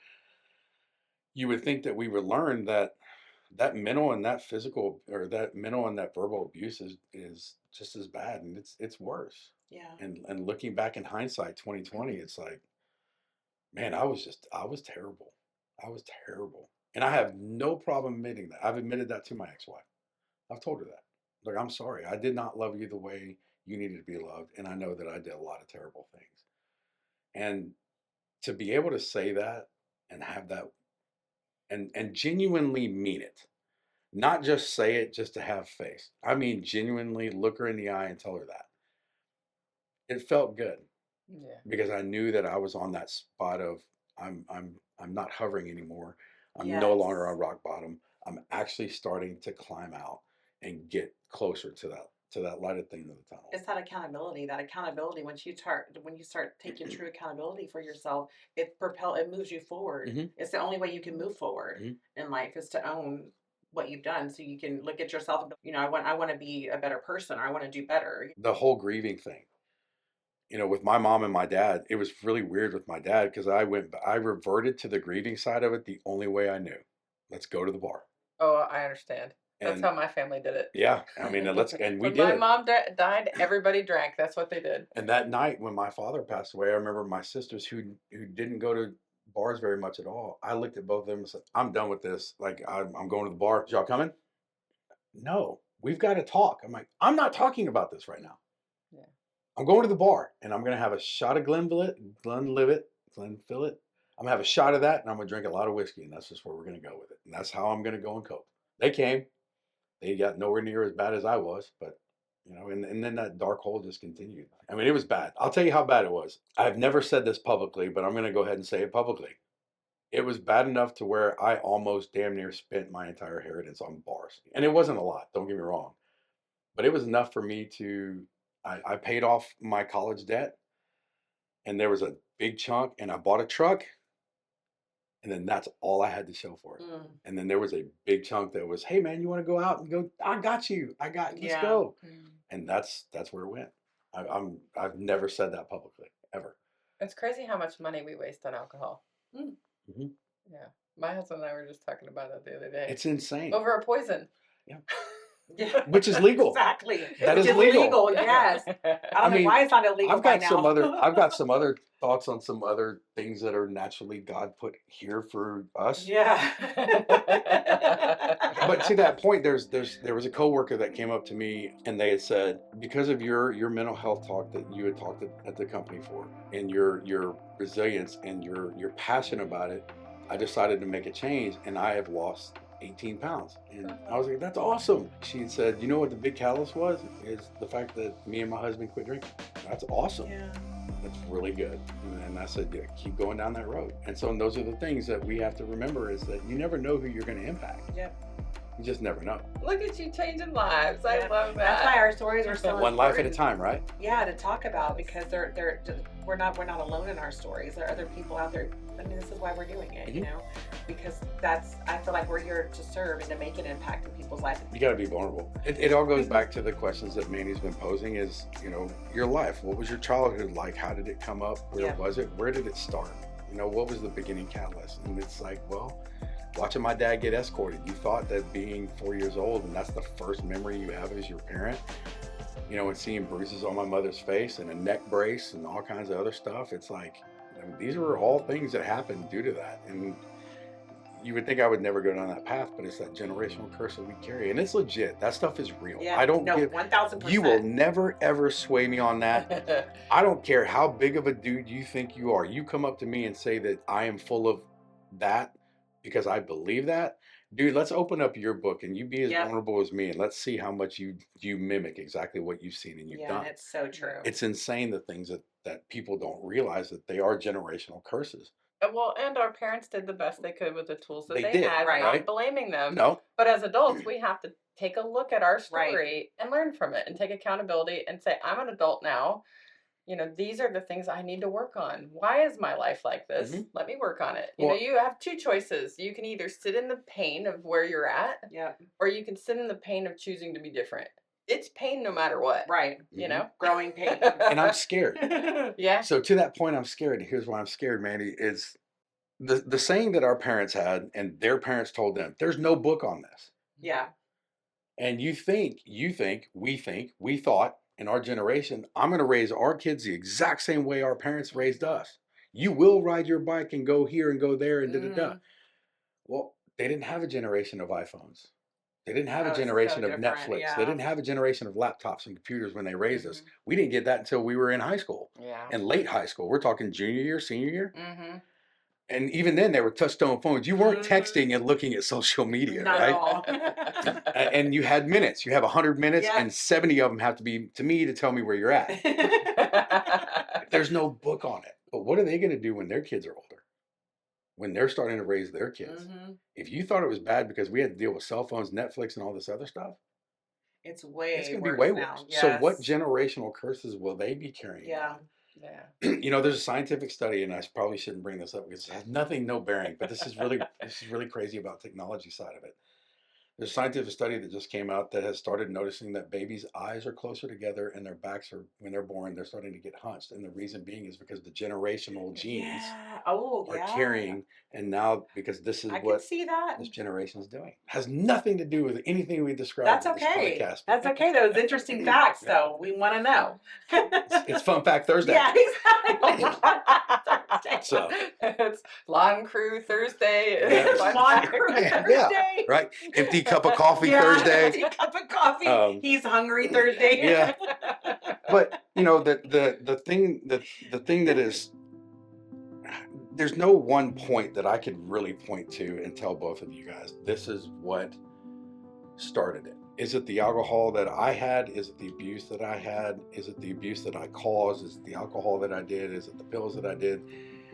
[SPEAKER 1] you would think that we would learn that mental and that physical, or that mental and that verbal abuse is just as bad, and it's worse.
[SPEAKER 3] Yeah.
[SPEAKER 1] And looking back in hindsight, 2020, it's like, man, I was terrible. I was terrible. And I have no problem admitting that. I've admitted that to my ex-wife. I've told her that. Like, I'm sorry. I did not love you the way you needed to be loved. And I know that I did a lot of terrible things. And to be able to say that and have that, and genuinely mean it, not just say it just to have face. I mean, genuinely look her in the eye and tell her that. It felt good.
[SPEAKER 2] Yeah.
[SPEAKER 1] Because I knew that I was on that spot of, I'm not hovering anymore. I'm no
[SPEAKER 3] Yes.
[SPEAKER 1] longer on rock bottom. I'm actually starting to climb out and get closer to to that light at the end of the tunnel.
[SPEAKER 3] It's that accountability. That accountability. When you start taking true accountability for yourself, it moves you forward.
[SPEAKER 1] Mm-hmm.
[SPEAKER 3] It's the only way you can move forward in life is to own what you've done, so you can look at yourself and be, I want to be a better person, or I want to do better.
[SPEAKER 1] The whole grieving thing, with my mom and my dad, it was really weird with my dad because I reverted to the grieving side of it the only way I knew. Let's go to the bar.
[SPEAKER 2] Oh, I understand. That's how my family did it.
[SPEAKER 1] Yeah, I mean, and we
[SPEAKER 2] when
[SPEAKER 1] did.
[SPEAKER 2] My mom died, everybody drank. That's what they did.
[SPEAKER 1] And that night when my father passed away, I remember my sisters who didn't go to bars very much at all. I looked at both of them and said, "I'm done with this. Like, I'm going to the bar. Y'all coming?" No, we've got to talk. I'm like, I'm not talking about this right now. Yeah. I'm going to the bar and I'm going to have a shot of Glenfiddich. I'm going to have a shot of that and I'm going to drink a lot of whiskey, and that's just where we're going to go with it. And that's how I'm going to go and cope. They came. They got nowhere near as bad as I was, but and then that dark hole just continued. I mean, it was bad. I'll tell you how bad it was. I've never said this publicly, but I'm going to go ahead and say it publicly. It was bad enough to where I almost damn near spent my entire inheritance on bars. And it wasn't a lot, don't get me wrong. But it was enough for me I paid off my college debt, and there was a big chunk, and I bought a truck. And then that's all I had to show for it. And then there was a big chunk that was, "Hey man, you want to go out and go? I got you. Let's go." And that's where it went. I've never said that publicly ever.
[SPEAKER 2] It's crazy how much money we waste on alcohol. Mm-hmm. Yeah, my husband and I were just talking about it the other day.
[SPEAKER 1] It's insane.
[SPEAKER 2] Over a poison.
[SPEAKER 1] Yeah. Which is legal.
[SPEAKER 3] Exactly.
[SPEAKER 1] That is legal.
[SPEAKER 3] Yes. I don't know why it's not illegal.
[SPEAKER 1] I've got some other thoughts on some other things that are naturally God put here for us.
[SPEAKER 3] Yeah.
[SPEAKER 1] But to that point, there was a coworker that came up to me and they had said, because of your mental health talk that you had talked at the company for, and your resilience and your passion about it, I decided to make a change, and I have lost 18 pounds. And I was like, that's awesome. She had said, you know what the big catalyst was? Is the fact that me and my husband quit drinking. That's awesome. Yeah. That's really good. And I said, yeah, keep going down that road. And so those are the things that we have to remember, is that you never know who you're going to impact. Yep. You just never know.
[SPEAKER 2] Look at you changing lives. I love that.
[SPEAKER 3] That's why our stories are so important.
[SPEAKER 1] One life at a time, right?
[SPEAKER 3] Yeah, to talk about, because we're not alone in our stories. There are other people out there. I mean, this is why we're doing it, because I feel like we're here to serve and to make an impact in people's lives.
[SPEAKER 1] You got to be vulnerable. It all goes back to the questions that Mandy's been posing is, your life. What was your childhood like? How did it come up? Where was it? Where did it start? What was the beginning catalyst? And it's like, well, watching my dad get escorted, you thought that being 4 years old, and that's the first memory you have as your parent, and seeing bruises on my mother's face and a neck brace and all kinds of other stuff. It's like, these were all things that happened due to that. And you would think I would never go down that path, but it's that generational curse that we carry. And it's legit. That stuff is real.
[SPEAKER 3] Yeah,
[SPEAKER 1] I don't
[SPEAKER 3] 1,000%.
[SPEAKER 1] You will never, ever sway me on that. I don't care how big of a dude you think you are. You come up to me and say that I am full of that because I believe that. Dude, let's open up your book and you be as vulnerable as me, and let's see how much you mimic exactly what you've seen and you've done.
[SPEAKER 3] Yeah, it's so true.
[SPEAKER 1] It's insane, the things that people don't realize, that they are generational curses.
[SPEAKER 2] Well, and our parents did the best they could with the tools that they had.
[SPEAKER 3] Right.
[SPEAKER 2] Not blaming them.
[SPEAKER 1] No.
[SPEAKER 2] But as adults, we have to take a look at our story and learn from it and take accountability and say, I'm an adult now. These are the things I need to work on. Why is my life like this? Mm-hmm. Let me work on it. You have two choices. You can either sit in the pain of where you're at, or you can sit in the pain of choosing to be different. It's pain no matter what.
[SPEAKER 3] Right. Growing pain.
[SPEAKER 1] And I'm scared.
[SPEAKER 2] Yeah.
[SPEAKER 1] So to that point, I'm scared. Here's why I'm scared, Mandy, is the saying that our parents had and their parents told them, there's no book on this.
[SPEAKER 3] Yeah.
[SPEAKER 1] And we thought, in our generation, I'm going to raise our kids the exact same way our parents raised us. You will ride your bike and go here and go there and da-da-da. Well, they didn't have a generation of iPhones. They didn't have a generation of Netflix. Yeah. They didn't have a generation of laptops and computers when they raised us. We didn't get that until we were in high school. Yeah. And late high school. We're talking junior year, senior year. Mm-hmm. And even then, they were touch-tone phones. You weren't texting and looking at social media, right? And you had minutes. You have 100 minutes, and 70 of them have to be to me to tell me where you're at. There's no book on it. But what are they going to do when their kids are older? When they're starting to raise their kids? Mm-hmm. If you thought it was bad because we had to deal with cell phones, Netflix, and all this other stuff,
[SPEAKER 3] It's way
[SPEAKER 1] It's going to be
[SPEAKER 3] worse
[SPEAKER 1] way
[SPEAKER 3] now.
[SPEAKER 1] worse.
[SPEAKER 3] Yes.
[SPEAKER 1] So what generational curses will they be carrying
[SPEAKER 3] Yeah.
[SPEAKER 1] on?
[SPEAKER 2] Yeah.
[SPEAKER 1] You know, there's a scientific study, and I probably shouldn't bring this up because it has no bearing, but this is really crazy about technology side of it. There's a scientific study that just came out that has started noticing that babies' eyes are closer together and their backs are, when they're born, they're starting to get hunched. And the reason being is because the generational genes
[SPEAKER 3] Yeah. Oh,
[SPEAKER 1] are
[SPEAKER 3] yeah.
[SPEAKER 1] carrying, and now because this is
[SPEAKER 3] I can
[SPEAKER 1] what
[SPEAKER 3] see that.
[SPEAKER 1] this generation is doing. Has nothing to do with anything we described
[SPEAKER 3] That's
[SPEAKER 1] in this
[SPEAKER 3] okay.
[SPEAKER 1] podcast.
[SPEAKER 3] That's okay. Those interesting facts, though. We want to know.
[SPEAKER 1] It's Fun Fact Thursday.
[SPEAKER 3] Yeah, exactly.
[SPEAKER 1] So
[SPEAKER 2] it's Lawn Crew Thursday.
[SPEAKER 1] Yeah.
[SPEAKER 3] Lawn Crew Thursday.
[SPEAKER 1] Yeah, right. Empty cup of coffee Thursday.
[SPEAKER 3] Empty cup of coffee. He's hungry Thursday.
[SPEAKER 1] Yeah. But you know the thing that is, there's no one point that I could really point to and tell both of you guys this is what started it. Is it the alcohol that I had? Is it the abuse that I had? Is it the abuse that I caused? Is it the alcohol that I did? Is it the pills that I did?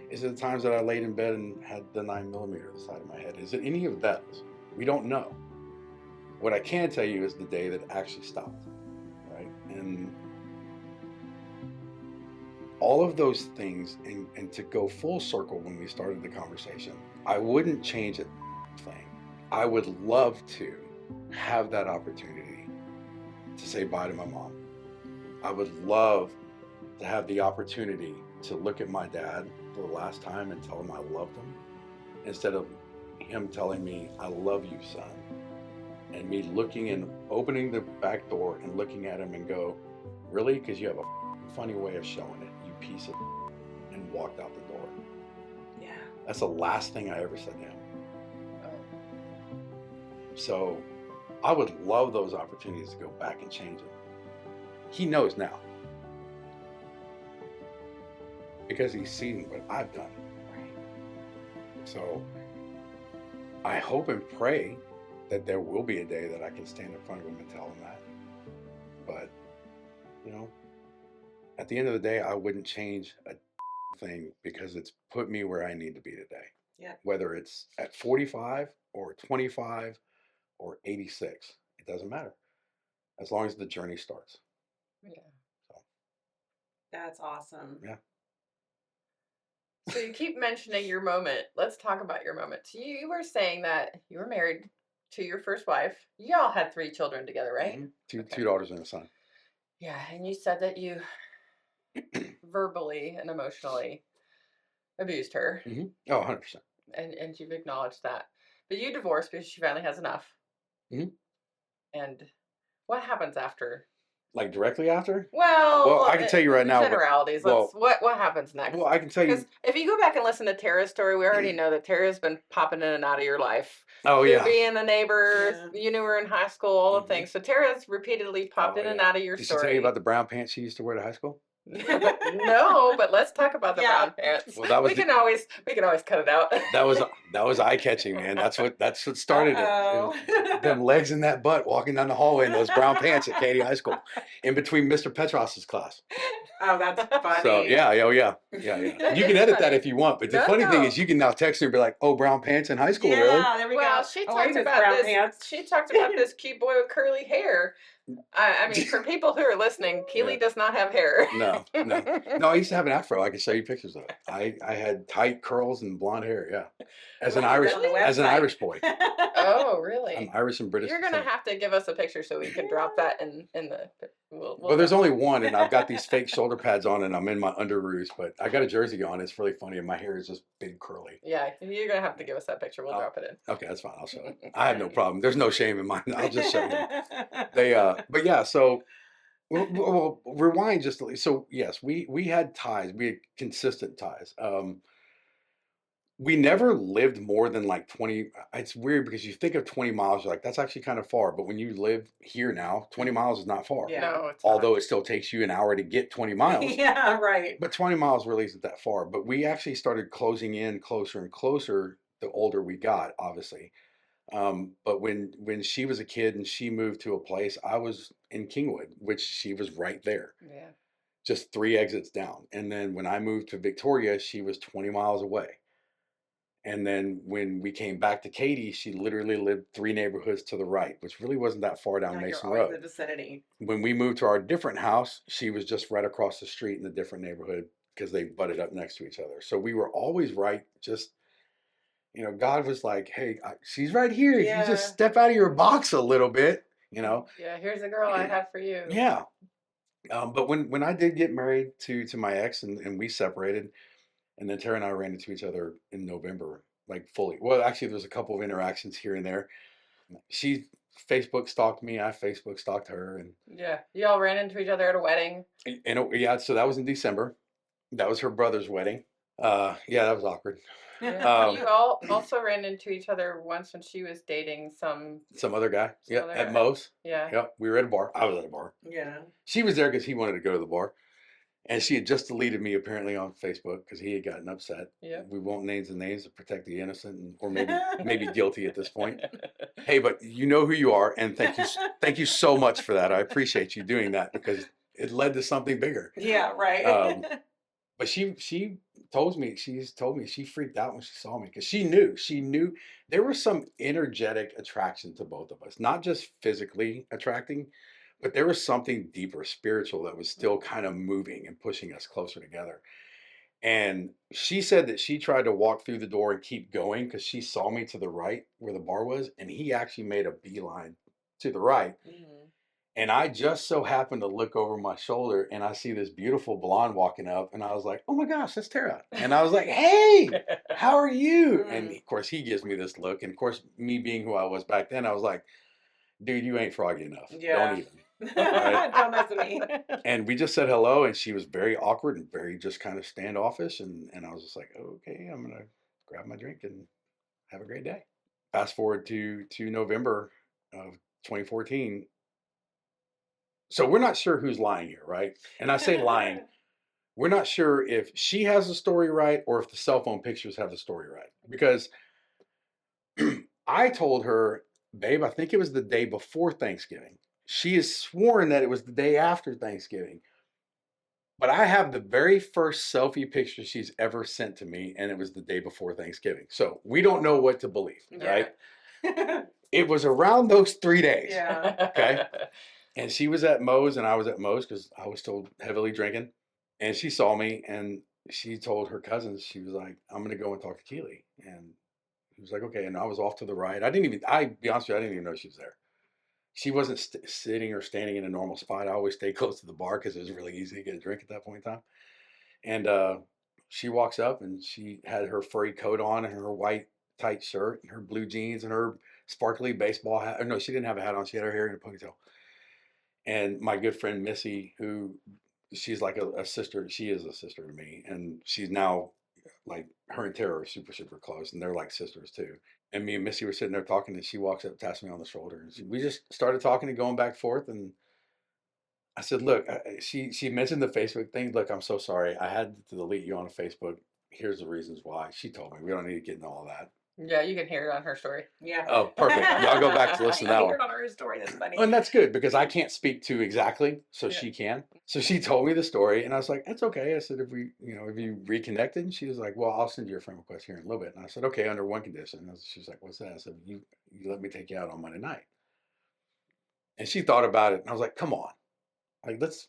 [SPEAKER 1] Is it the times that I laid in bed and had the 9mm to the side of my head? Is it any of those? We don't know. What I can tell you is the day that it actually stopped, right? And all of those things, and to go full circle when we started the conversation, I wouldn't change a thing. I would love to have that opportunity to say bye to my mom. I would love to have the opportunity to look at my dad for the last time and tell him I loved him, instead of him telling me, I love you, son. And me looking and opening the back door and looking at him and go, really? Because you have a funny way of showing it, you piece of, and walked out the door.
[SPEAKER 3] Yeah.
[SPEAKER 1] That's the last thing I ever said to him. So I would love those opportunities to go back and change it. He knows now, because he's seen what I've done.
[SPEAKER 3] Right.
[SPEAKER 1] So I hope and pray that there will be a day that I can stand in front of him and tell him that. But, you know, at the end of the day, I wouldn't change a thing, because it's put me where I need to be today.
[SPEAKER 3] Yeah.
[SPEAKER 1] Whether it's at 45 or 25 or 86, it doesn't matter, as long as the journey starts.
[SPEAKER 2] Yeah.
[SPEAKER 1] So
[SPEAKER 3] That's awesome.
[SPEAKER 1] yeah.
[SPEAKER 2] So you keep mentioning your moment. Let's talk about your moment. So you were saying that you were married to your first wife. Y'all had 3 children together, right?
[SPEAKER 1] Mm-hmm. Two daughters and a son.
[SPEAKER 2] Yeah, and you said that you verbally and emotionally abused her.
[SPEAKER 1] Mm-hmm. Oh, 100%.
[SPEAKER 2] And you've acknowledged that. But you divorced because she finally has enough.
[SPEAKER 1] Mm-hmm.
[SPEAKER 2] And what happens after?
[SPEAKER 1] Like directly after?
[SPEAKER 2] Well,
[SPEAKER 1] I can tell you right now.
[SPEAKER 2] Generalities. What happens next?
[SPEAKER 1] Well, I can tell you.
[SPEAKER 2] Because if you go back and listen to Tara's story, we already know that Tara's been popping in and out of your life.
[SPEAKER 1] Oh, yeah.
[SPEAKER 2] Being a neighbor, you knew her in high school, all the things. So Tara's repeatedly popped in and out of your
[SPEAKER 1] Did
[SPEAKER 2] story.
[SPEAKER 1] Did she tell you about the brown pants she used to wear to high school?
[SPEAKER 2] No, but let's talk about the brown pants. Well, we can always cut it out.
[SPEAKER 1] That was eye catching, man. That's what started it. Them legs in that butt walking down the hallway in those brown pants at Katy High School, in between Mr. Petros's class.
[SPEAKER 3] Oh, that's funny.
[SPEAKER 1] So yeah. You can edit that if you want, but the funny thing is, you can now text her and be like, "Oh, brown pants in high school, really?"
[SPEAKER 3] Yeah, there we go.
[SPEAKER 2] She talked about this. Pants. She talked about this cute boy with curly hair. I mean, for people who are listening, Keeley does not have hair.
[SPEAKER 1] No. I used to have an afro. I can show you pictures of it. I had tight curls and blonde hair. Yeah, as an Irish boy.
[SPEAKER 2] Oh, really?
[SPEAKER 1] I'm Irish and British.
[SPEAKER 2] You're gonna have to give us a picture so we can drop that in the.
[SPEAKER 1] Well, there's only one, and I've got these fake shoulder pads on, and I'm in my underoos, but I got a jersey on. It's really funny, and my hair is just big curly.
[SPEAKER 2] Yeah, you're gonna have to give us that picture. We'll drop it in.
[SPEAKER 1] Okay, that's fine. I'll show it. I have no problem. There's no shame in mine. I'll just show them. But yeah. So, well, rewind just. So yes, we had ties. We had consistent ties. We never lived more than like 20. It's weird because you think of 20 miles, you're like, that's actually kind of far. But when you live here now, 20 miles is not far.
[SPEAKER 3] Yeah.
[SPEAKER 2] No, it's
[SPEAKER 1] although
[SPEAKER 2] not.
[SPEAKER 1] It still takes you an hour to get 20 miles.
[SPEAKER 3] Yeah, right.
[SPEAKER 1] But 20 miles really isn't that far. But we actually started closing in closer and closer the older we got, obviously. But when she was a kid and she moved to a place, I was in Kingwood, which she was right there.
[SPEAKER 2] Yeah.
[SPEAKER 1] Just 3 exits down. And then when I moved to Victoria, she was 20 miles away. And then when we came back to Katy, she literally lived 3 neighborhoods to the right, which really wasn't that far down
[SPEAKER 3] No,
[SPEAKER 1] Mason
[SPEAKER 3] you're always
[SPEAKER 1] Road.
[SPEAKER 3] in the vicinity.
[SPEAKER 1] When we moved to our different house, she was just right across the street in a different neighborhood because they butted up next to each other. So we were always right. Just, God was like, hey, she's right here. If you just step out of your box a little bit,
[SPEAKER 2] Yeah, here's a girl I have for you.
[SPEAKER 1] Yeah. But when I did get married to my ex and we separated, and then Tara and I ran into each other in November, like fully. Well, actually, there's a couple of interactions here and there. She Facebook stalked me. I Facebook stalked her, and
[SPEAKER 2] yeah, you all ran into each other at a wedding.
[SPEAKER 1] yeah. So that was in December. That was her brother's wedding. Yeah, that was awkward.
[SPEAKER 2] Yeah. You all also ran into each other once when she was dating some
[SPEAKER 1] other guy. Yeah, at Mo's.
[SPEAKER 2] Yeah.
[SPEAKER 1] Yep, we were at a bar. I was at a bar.
[SPEAKER 3] Yeah.
[SPEAKER 1] She was there because he wanted to go to the bar. And she had just deleted me apparently on Facebook because he had gotten upset.
[SPEAKER 2] Yeah.
[SPEAKER 1] We won't name the names to protect the innocent, or maybe guilty at this point. Hey, but you know who you are, and thank you so much for that. I appreciate you doing that because it led to something bigger.
[SPEAKER 3] Yeah, right.
[SPEAKER 1] But she's told me she freaked out when she saw me because she knew there was some energetic attraction to both of us, not just physically attracting, but there was something deeper, spiritual, that was still kind of moving and pushing us closer together. And she said that she tried to walk through the door and keep going because she saw me to the right where the bar was, and he actually made a beeline to the right. And I just so happened to look over my shoulder and I see this beautiful blonde walking up, and I was like, oh my gosh, that's Tara. And I was like, hey, how are you? And of course he gives me this look. And of course, me being who I was back then, I was like, dude, you ain't froggy enough.
[SPEAKER 3] Yeah.
[SPEAKER 1] Don't even. Right?
[SPEAKER 3] Don't mess with me.
[SPEAKER 1] And we just said hello, and she was very awkward and very just kind of standoffish. And I was just like, okay, I'm going to grab my drink and have a great day. Fast forward to November of 2014. So we're not sure who's lying here, right? And I say lying. We're not sure if she has the story right or if the cell phone pictures have the story right. Because I told her, babe, I think it was the day before Thanksgiving. She has sworn that it was the day after Thanksgiving. But I have the very first selfie picture she's ever sent to me, and it was the day before Thanksgiving. So we don't know what to believe, right? It was around those 3 days.
[SPEAKER 3] Yeah.
[SPEAKER 1] Okay. And she was at Mo's and I was at Mo's because I was still heavily drinking. And she saw me and she told her cousins, she was like, I'm going to go and talk to Keeley. And he was like, okay. And I was off to the right. Be honest with you, I didn't even know she was there. She wasn't sitting or standing in a normal spot. I always stay close to the bar because it was really easy to get a drink at that point in time. And she walks up and she had her furry coat on and her white tight shirt and her blue jeans and her sparkly baseball hat. No, she didn't have a hat on. She had her hair in a ponytail. And my good friend Missy, who she's like a sister, she is a sister to me. And she's now like, her and Tara are super, super close. And they're like sisters too. And me and Missy were sitting there talking, and she walks up, taps me on the shoulder. And we just started talking and going back and forth. And I said, look, she mentioned the Facebook thing. Look, I'm so sorry. I had to delete you on Facebook. Here's the reasons why. She told me. We don't need to get into all that.
[SPEAKER 2] Yeah, you can hear it on her story.
[SPEAKER 3] Yeah.
[SPEAKER 1] Oh, perfect. Y'all go back to listen to that one.
[SPEAKER 3] Hear it on her story. That's funny.
[SPEAKER 1] And that's good because I can't speak to exactly, so she can. So she told me the story, and I was like, "That's okay." I said, "If you reconnected," and she was like, "Well, I'll send you a friend request here in a little bit." And I said, "Okay, under one condition." And she was like, "What's that?" I said, "You let me take you out on Monday night." And she thought about it, and I was like, "Come on, like let's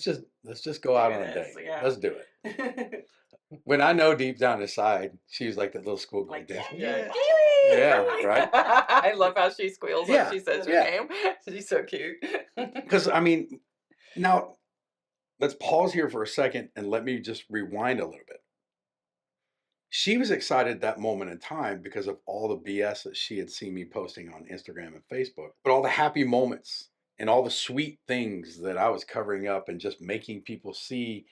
[SPEAKER 1] just go out on a date.
[SPEAKER 3] Yeah.
[SPEAKER 1] Let's do it." When I know deep down inside, she was like that little schoolgirl dance.
[SPEAKER 2] Yeah.
[SPEAKER 1] Yeah, right.
[SPEAKER 2] I love how she squeals when she says your name. She's so cute.
[SPEAKER 1] Because now let's pause here for a second and let me just rewind a little bit. She was excited that moment in time because of all the BS that she had seen me posting on Instagram and Facebook, but all the happy moments and all the sweet things that I was covering up and just making people see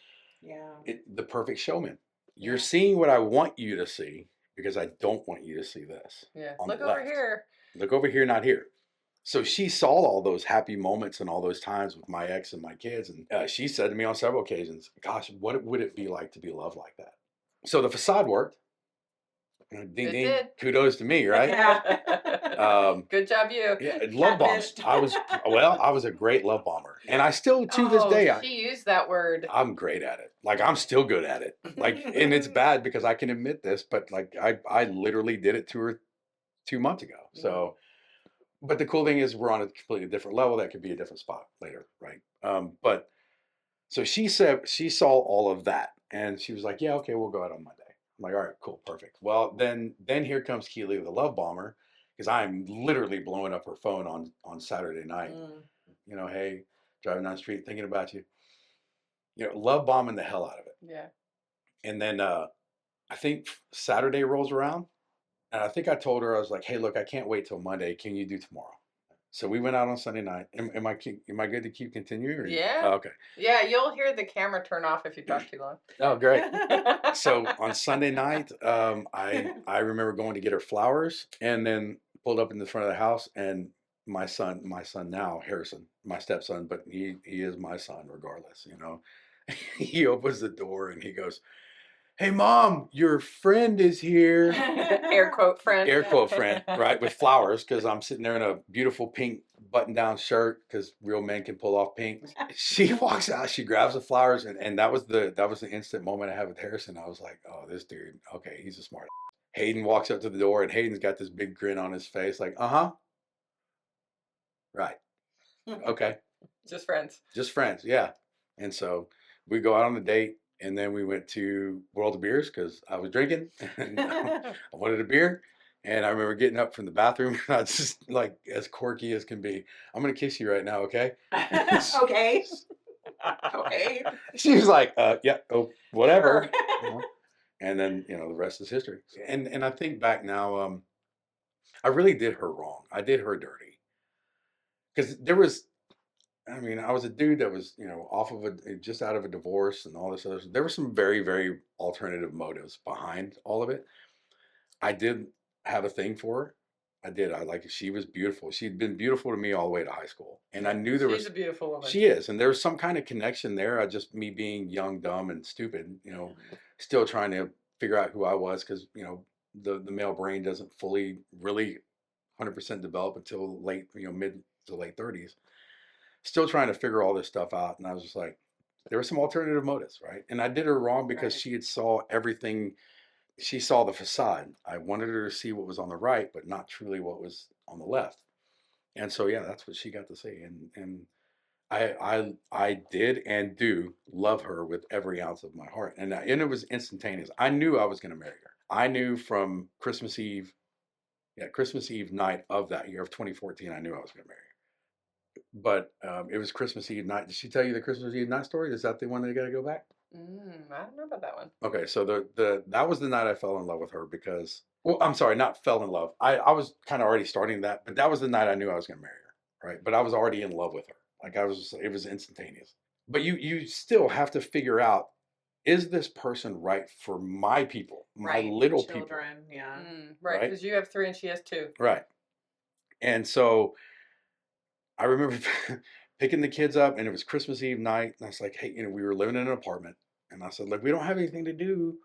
[SPEAKER 1] the perfect showman. You're seeing what I want you to see because I don't want you to see this.
[SPEAKER 2] Yeah. Look over here.
[SPEAKER 1] Look over here, not here. So she saw all those happy moments and all those times with my ex and my kids. And she said to me on several occasions, gosh, what would it be like to be loved like that? So the facade worked. Ding
[SPEAKER 2] It
[SPEAKER 1] ding.
[SPEAKER 2] did.
[SPEAKER 1] Kudos to me, right?
[SPEAKER 2] Good job, you.
[SPEAKER 1] Yeah, love bomb. I was a great love bomber, and I still to this day
[SPEAKER 2] she used that word.
[SPEAKER 1] I'm great at it. Like I'm still good at it. Like, and it's bad because I can admit this, but like I literally did it 2 months ago. So, but the cool thing is we're on a completely different level. That could be a different spot later, right? But so she said she saw all of that, and she was like, "Yeah, okay, we'll go out on Monday." I'm like, "All right, cool, perfect." Well, then here comes Keeley, the love bomber, because I'm literally blowing up her phone on Saturday night. You know, hey, driving down the street thinking about you. You know, love bombing the hell out of it.
[SPEAKER 2] Yeah.
[SPEAKER 1] And then I think Saturday rolls around, and I think I told her I was like, "Hey, look, I can't wait till Monday. Can you do tomorrow?" So we went out on Sunday night. Am I good to keep continuing? Or
[SPEAKER 2] Yeah.
[SPEAKER 1] oh, okay.
[SPEAKER 2] Yeah, you'll hear the camera turn off if you talk too long.
[SPEAKER 1] Oh, great. So on Sunday night, I remember going to get her flowers, and then pulled up in the front of the house, and my son now, Harrison, my stepson, but he is my son regardless. You know, he opens the door and he goes, "Hey, Mom, your friend is here."
[SPEAKER 2] Air quote friend.
[SPEAKER 1] Air quote friend, right? With flowers, because I'm sitting there in a beautiful pink button-down shirt, because real men can pull off pink. She walks out, she grabs the flowers, and that was the instant moment I had with Harrison. I was like, "Oh, this dude, okay, he's a smart." Hayden walks up to the door, and Hayden's got this big grin on his face, like, "Uh-huh, right, okay."
[SPEAKER 2] Just friends.
[SPEAKER 1] Just friends, yeah. And so we go out on a date, and then we went to World of Beers because I was drinking and I wanted a beer. And I remember getting up from the bathroom, and I was just like as quirky as can be. "I'm gonna kiss you right now, okay?"
[SPEAKER 3] Okay. Okay.
[SPEAKER 1] She was like, "Yeah, oh, whatever." You know? And then the rest is history. And I think back now, I really did her wrong. I did her dirty because there was I mean, I was a dude that was, off of just out of a divorce and all this other. There were some very, very alternative motives behind all of it. I did have a thing for her. I did. I like she was beautiful. She'd been beautiful to me all the way to high school, and I knew there
[SPEAKER 2] She's
[SPEAKER 1] was.
[SPEAKER 2] a beautiful woman.
[SPEAKER 1] She is, and there was some kind of connection there. I just me being young, dumb, and stupid. Still trying to figure out who I was because the male brain doesn't fully really 100% develop until late, mid to late 30s, still trying to figure all this stuff out. And I was just like, there were some alternative motives, right? And I did her wrong because she had saw everything. She saw the facade. I wanted her to see what was on the right, but not truly what was on the left. And so, yeah, that's what she got to see. And I did and do love her with every ounce of my heart. And it was instantaneous. I knew I was going to marry her. I knew from Christmas Eve, Christmas Eve night of that year of 2014, I knew I was going to marry her. But it was Christmas Eve night. Did she tell you the Christmas Eve night story? Is that the one that you got to go back?
[SPEAKER 2] I don't know about that one.
[SPEAKER 1] Okay, so that was the night I fell in love with her because, well, I'm sorry, not fell in love. I was kind of already starting that, but that was the night I knew I was going to marry her, right? But I was already in love with her. Like it was instantaneous. But you still have to figure out, is this person right for my people, my little
[SPEAKER 3] children,
[SPEAKER 1] people?
[SPEAKER 3] yeah,
[SPEAKER 2] right. Because you have 3 and she has 2.
[SPEAKER 1] Right. And so I remember picking the kids up, and it was Christmas Eve night, and I was like, "Hey, we were living in an apartment," and I said, "Look, we don't have anything to do.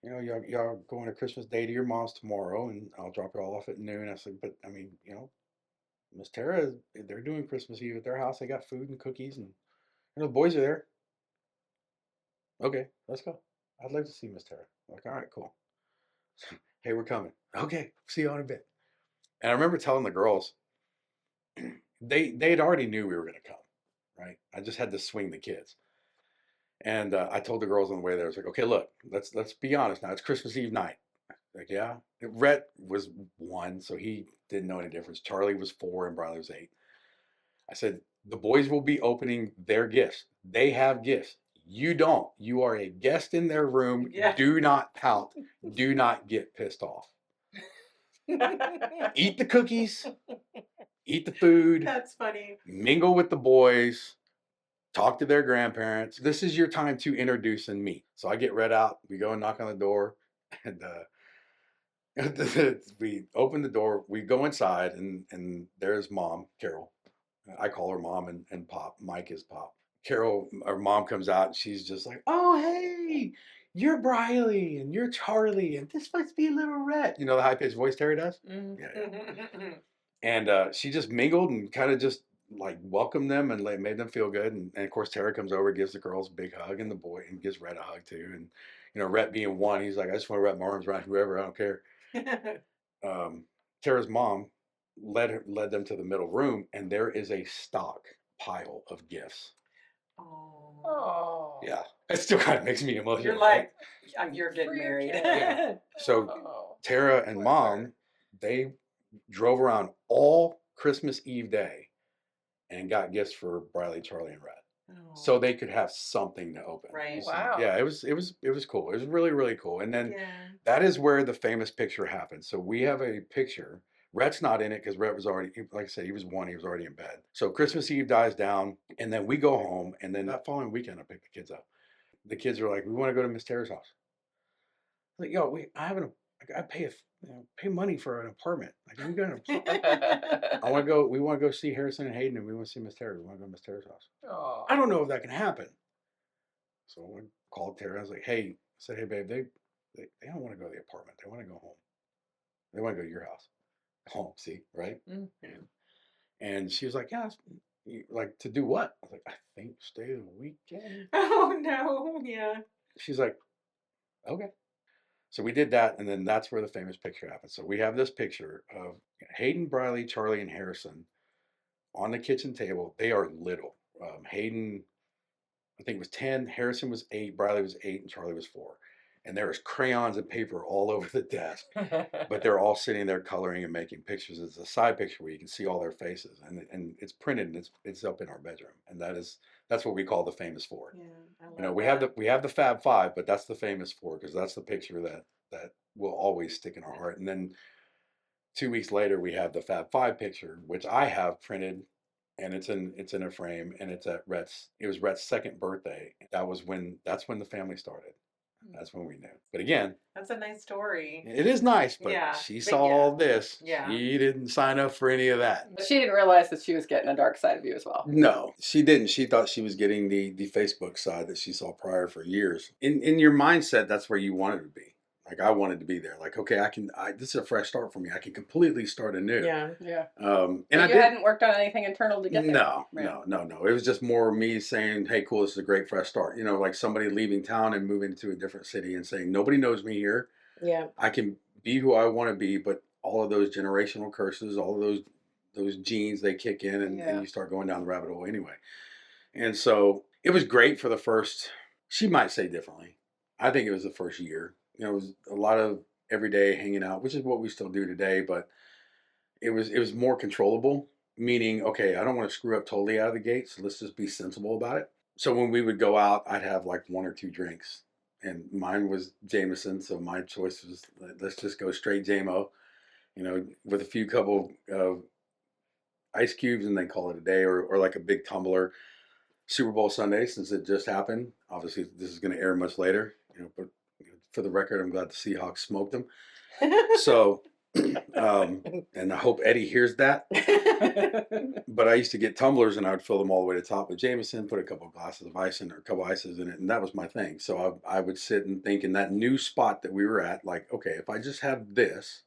[SPEAKER 1] Y'all going to Christmas Day to your mom's tomorrow, and I'll drop you all off at noon." I said, "But I mean, Miss Tara, they're doing Christmas Eve at their house. They got food and cookies, and the boys are there. Okay, let's go. I'd like to see Miss Tara." I'm like, all right, cool. "Hey, we're coming. Okay, see you in a bit." And I remember telling the girls, they had already knew we were going to come, right? I just had to swing the kids. And I told the girls on the way there, I was like, "Okay, look, let's be honest now. It's Christmas Eve night." Like, yeah. Rhett was 1, so he didn't know any difference. Charlie was 4, and Briley was 8. I said, "The boys will be opening their gifts. They have gifts. You don't. You are a guest in their room.
[SPEAKER 3] Yeah.
[SPEAKER 1] Do not pout. Do not get pissed off. Eat the cookies. Eat the food.
[SPEAKER 3] That's funny.
[SPEAKER 1] Mingle with the boys. Talk to their grandparents. This is your time to introduce and meet." So I get Red out. We go and knock on the door, and we open the door. We go inside, and there's Mom, Carol. I call her Mom, and Pop. Mike is Pop. Carol, our mom, comes out, and she's just like, "Oh, hey, you're Briley and you're Charlie and this must be little Rhett. You know the high pitched voice Terry does?
[SPEAKER 3] Mm-hmm.
[SPEAKER 1] Yeah. And she just mingled and kind of just like welcomed them and made them feel good. And of course, Tara comes over, gives the girls a big hug and the boy, and gives Rhett a hug too. And, you know, Rhett being one, he's like, I just want to wrap my arms around whoever, I don't care. Tara's mom led them to the middle room, and there is a stock pile of gifts.
[SPEAKER 2] Oh.
[SPEAKER 1] Yeah. It still kind of makes me emotional.
[SPEAKER 3] You're like, you're getting married.
[SPEAKER 1] Yeah. So Tara and mom, they drove around all Christmas Eve day and got gifts for Briley, Charlie, and Red. So they could have something to open.
[SPEAKER 3] Right.
[SPEAKER 2] Wow.
[SPEAKER 1] Yeah, it was cool. It was really, really cool. And then that is where the famous picture happened. So we have a picture. Rhett's not in it because Rhett was already, like I said, he was one, he was already in bed. So Christmas Eve dies down, and then we go home, and then that following weekend I pick the kids up. The kids are like, we want to go to Miss Tara's house. I'm like, yo, I pay money for an apartment. Like, we got an apartment. We want to go see Harrison and Hayden, and we want to see Miss Tara. We want to go to Miss Tara's house.
[SPEAKER 2] Oh.
[SPEAKER 1] I don't know if that can happen. So I called Tara. I was like, hey, babe, they don't want to go to the apartment. They want to go home. They want to go to your house. Home, see, right? Mm-hmm. And she was like, yeah, like, to do what? I was like, I think stay the weekend.
[SPEAKER 3] Oh, no. Yeah.
[SPEAKER 1] She's like, okay. So we did that, and then that's where the famous picture happened. So we have this picture of Hayden, Briley, Charlie, and Harrison on the kitchen table. They are little. Hayden, I think, was 10. Harrison was 8. Briley was 8, and Charlie was 4. And there is crayons and paper all over the desk. But they're all sitting there coloring and making pictures. It's a side picture where you can see all their faces, and it's printed and it's up in our bedroom. And that's what we call the famous 4.
[SPEAKER 3] Yeah, I love
[SPEAKER 1] you know, we have the Fab 5, but that's the famous 4 because that's the picture that will always stick in our heart. And then 2 weeks later, we have the Fab 5 picture, which I have printed, and it's in a frame, and it's at Rhett's. It was Rhett's 2nd birthday. That's when the family started. That's when we knew. But again,
[SPEAKER 3] that's a nice story.
[SPEAKER 1] It is nice, but she saw all this.
[SPEAKER 3] Yeah.
[SPEAKER 1] She didn't sign up for any of that.
[SPEAKER 2] But she didn't realize that she was getting a dark side of you as well.
[SPEAKER 1] No, she didn't. She thought she was getting the Facebook side that she saw prior for years. In your mindset, that's where you wanted to be. Like, I wanted to be there. Like, okay, this is a fresh start for me. I can completely start anew.
[SPEAKER 3] Yeah.
[SPEAKER 1] And
[SPEAKER 2] you hadn't worked on anything internal to get there.
[SPEAKER 1] No. It was just more me saying, hey, cool, this is a great fresh start. You know, like somebody leaving town and moving to a different city and saying, nobody knows me here.
[SPEAKER 3] Yeah.
[SPEAKER 1] I can be who I want to be, but all of those generational curses, all of those genes, they kick in, and you start going down the rabbit hole anyway. And so it was great for the first, she might say differently. I think it was the first year. You know, it was a lot of everyday hanging out, which is what we still do today, but it was more controllable, meaning, okay, I don't want to screw up totally out of the gate, so let's just be sensible about it. So when we would go out, I'd have like 1 or 2 drinks, and mine was Jameson, so my choice was, let's just go straight JMO, you know, with a few couple of ice cubes and then call it a day, or like a big tumbler. Super Bowl Sunday, since it just happened. Obviously, this is going to air much later, you know, but for the record, I'm glad the Seahawks smoked them. So, and I hope Eddie hears that. But I used to get tumblers, and I would fill them all the way to the top with Jameson, put a couple of glasses of ice in, or a couple ices in it, and that was my thing. So I would sit and think in that new spot that we were at, like, okay, if I just have this,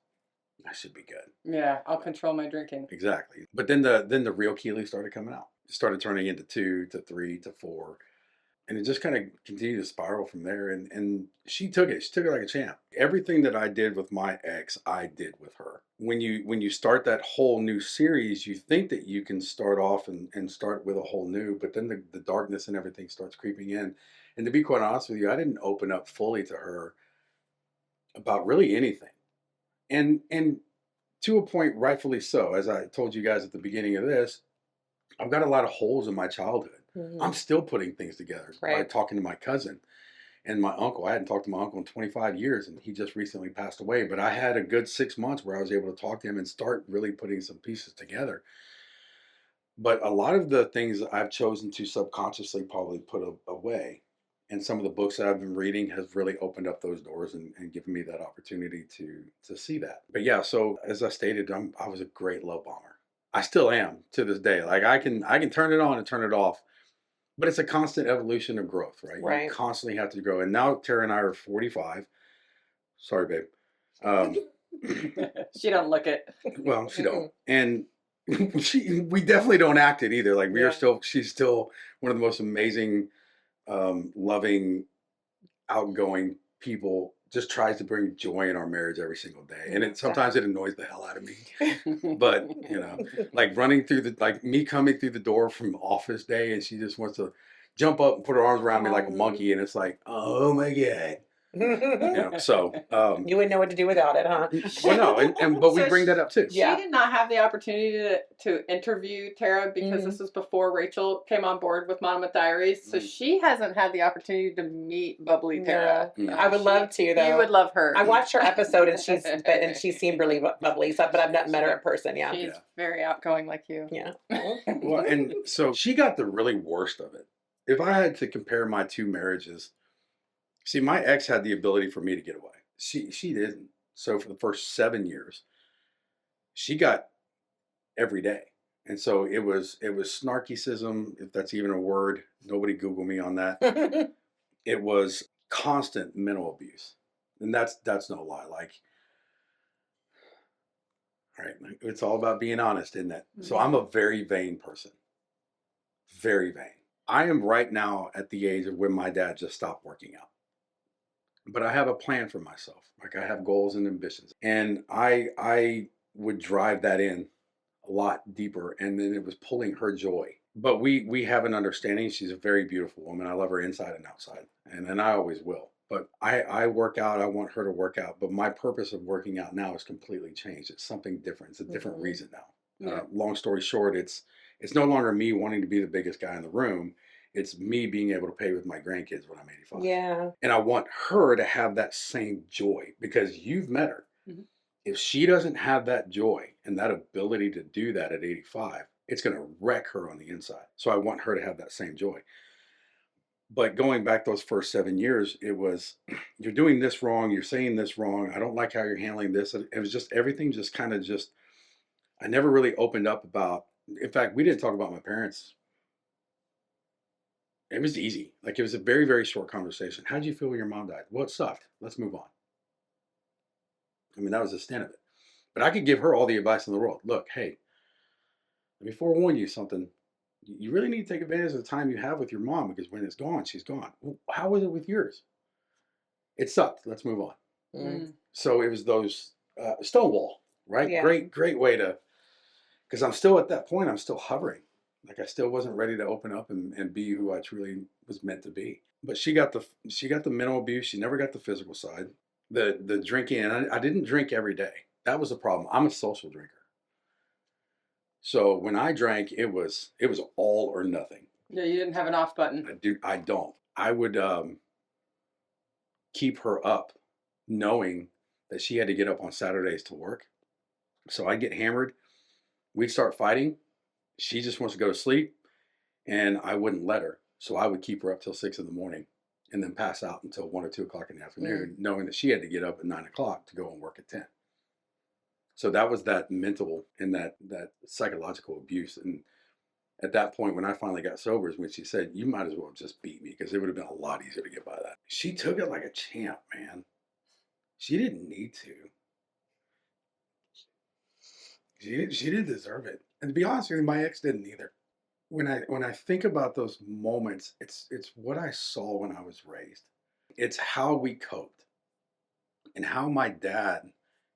[SPEAKER 1] I should be good.
[SPEAKER 2] Yeah, I'll control my drinking.
[SPEAKER 1] Exactly. But then the real Keeley started coming out. It started turning into 2 to 3 to 4. And it just kind of continued to spiral from there. And she took it like a champ. Everything that I did with my ex, I did with her. When you start that whole new series, you think that you can start off and start with a whole new, but then the darkness and everything starts creeping in. And to be quite honest with you, I didn't open up fully to her about really anything. And to a point, rightfully so. As I told you guys at the beginning of this, I've got a lot of holes in my childhood. Mm-hmm. I'm still putting things together by talking to my cousin and my uncle. I hadn't talked to my uncle in 25 years, and he just recently passed away. But I had a good 6 months where I was able to talk to him and start really putting some pieces together. But a lot of the things I've chosen to subconsciously probably put away, and some of the books that I've been reading has really opened up those doors and given me that opportunity to see that. But yeah, so as I stated, I was a great love bomber. I still am to this day. Like, I can turn it on and turn it off But it's a constant evolution of growth, right?
[SPEAKER 3] Right.
[SPEAKER 1] You constantly have to grow. And now Tara and I are 45. Sorry, babe.
[SPEAKER 2] She don't look it.
[SPEAKER 1] Well, she don't. And we definitely don't act it either. Like she's still one of the most amazing, loving, outgoing people. Just tries to bring joy in our marriage every single day. And sometimes it annoys the hell out of me. But, like running through like me coming through the door from office day and she just wants to jump up and put her arms around me like a monkey. And it's like, oh my God. So
[SPEAKER 3] you wouldn't know what to do without it, huh?
[SPEAKER 1] Well, no, but we bring that up too.
[SPEAKER 2] She did not have the opportunity to interview Tara because this was before Rachel came on board with Monomyth Diaries, so she hasn't had the opportunity to meet bubbly Tara.
[SPEAKER 3] I would love to, though.
[SPEAKER 2] You would love her.
[SPEAKER 3] I watched her episode and she seemed really bubbly, but I've not met her in person. Yeah,
[SPEAKER 2] she's very outgoing like you.
[SPEAKER 3] Yeah.
[SPEAKER 1] Well, and so she got the really worst of it. If I had to compare my two marriages. See, my ex had the ability for me to get away. She didn't. So for the first 7 years, she got every day. And so it was snarkyism, if that's even a word. Nobody Google me on that. It was constant mental abuse. And that's no lie. Like, all right, it's all about being honest, isn't it? So I'm a very vain person. Very vain. I am right now at the age of when my dad just stopped working out. But I have a plan for myself. Like I have goals and ambitions. And I would drive that in a lot deeper. And then it was pulling her joy. But we have an understanding. She's a very beautiful woman. I love her inside and outside. And I always will. But I work out. I want her to work out. But my purpose of working out now has completely changed. It's something different. It's a different reason now. Long story short, it's no longer me wanting to be the biggest guy in the room. It's me being able to pay with my grandkids when I'm 85.
[SPEAKER 3] Yeah.
[SPEAKER 1] And I want her to have that same joy because you've met her. If she doesn't have that joy and that ability to do that at 85, it's going to wreck her on the inside. So I want her to have that same joy. But going back those first 7 years, it was, you're doing this wrong. You're saying this wrong. I don't like how you're handling this. It was just, everything just kind of I never really opened up about, in fact, we didn't talk about my parents. It was easy. Like it was a very, very short conversation. How did you feel when your mom died? Well, it sucked. Let's move on. I mean, that was the extent of it. But I could give her all the advice in the world. Look, hey, let me forewarn you something. You really need to take advantage of the time you have with your mom because when it's gone, she's gone. Well, how was it with yours? It sucked. Let's move on. So it was those Stonewall, right?
[SPEAKER 3] Yeah.
[SPEAKER 1] Great way to, because I'm still at that point, I'm still hovering. Like I still wasn't ready to open up and be who I truly was meant to be. But she got the mental abuse. She never got the physical side. The drinking, and I didn't drink every day. That was a problem. I'm a social drinker. So when I drank, it was all or nothing.
[SPEAKER 2] Yeah, you didn't have an off button.
[SPEAKER 1] I don't. I would keep her up, knowing that she had to get up on Saturdays to work. So I'd get hammered. We'd start fighting. She just wants to go to sleep, and I wouldn't let her. So I would keep her up till 6 a.m. and then pass out until 1 or 2 o'clock in the afternoon, knowing that she had to get up at 9 o'clock to go and work at 10. So that was that mental and that psychological abuse. And at that point, when I finally got sober, is when she said, "You might as well just beat me," because it would have been a lot easier to get by that. She took it like a champ, man. She didn't need to. She didn't deserve it. And to be honest with you, my ex didn't either. When I think about those moments, it's what I saw when I was raised. It's how we coped. And how my dad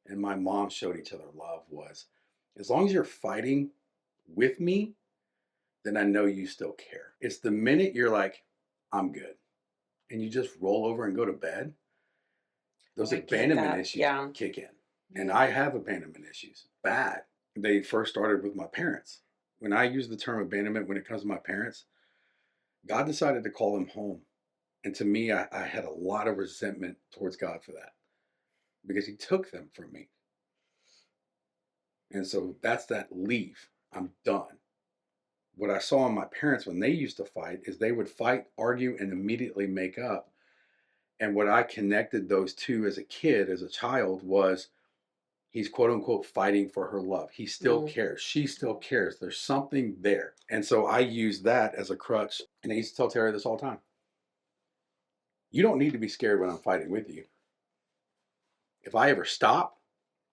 [SPEAKER 1] and my mom showed each other love was, as long as you're fighting with me, then I know you still care. It's the minute you're like, I'm good, and you just roll over and go to bed, those abandonment issues kick in. And I have abandonment issues, bad. They first started with my parents. When I use the term abandonment when it comes to my parents, God decided to call them home. And to me, I had a lot of resentment towards God for that because he took them from me. And so that's that leave. I'm done. What I saw in my parents when they used to fight is they would fight, argue, and immediately make up. And what I connected those two as a kid, as a child, was He's quote unquote fighting for her love. He still cares. She still cares. There's something there. And so I use that as a crutch. And I used to tell Terry this all the time. You don't need to be scared when I'm fighting with you. If I ever stop,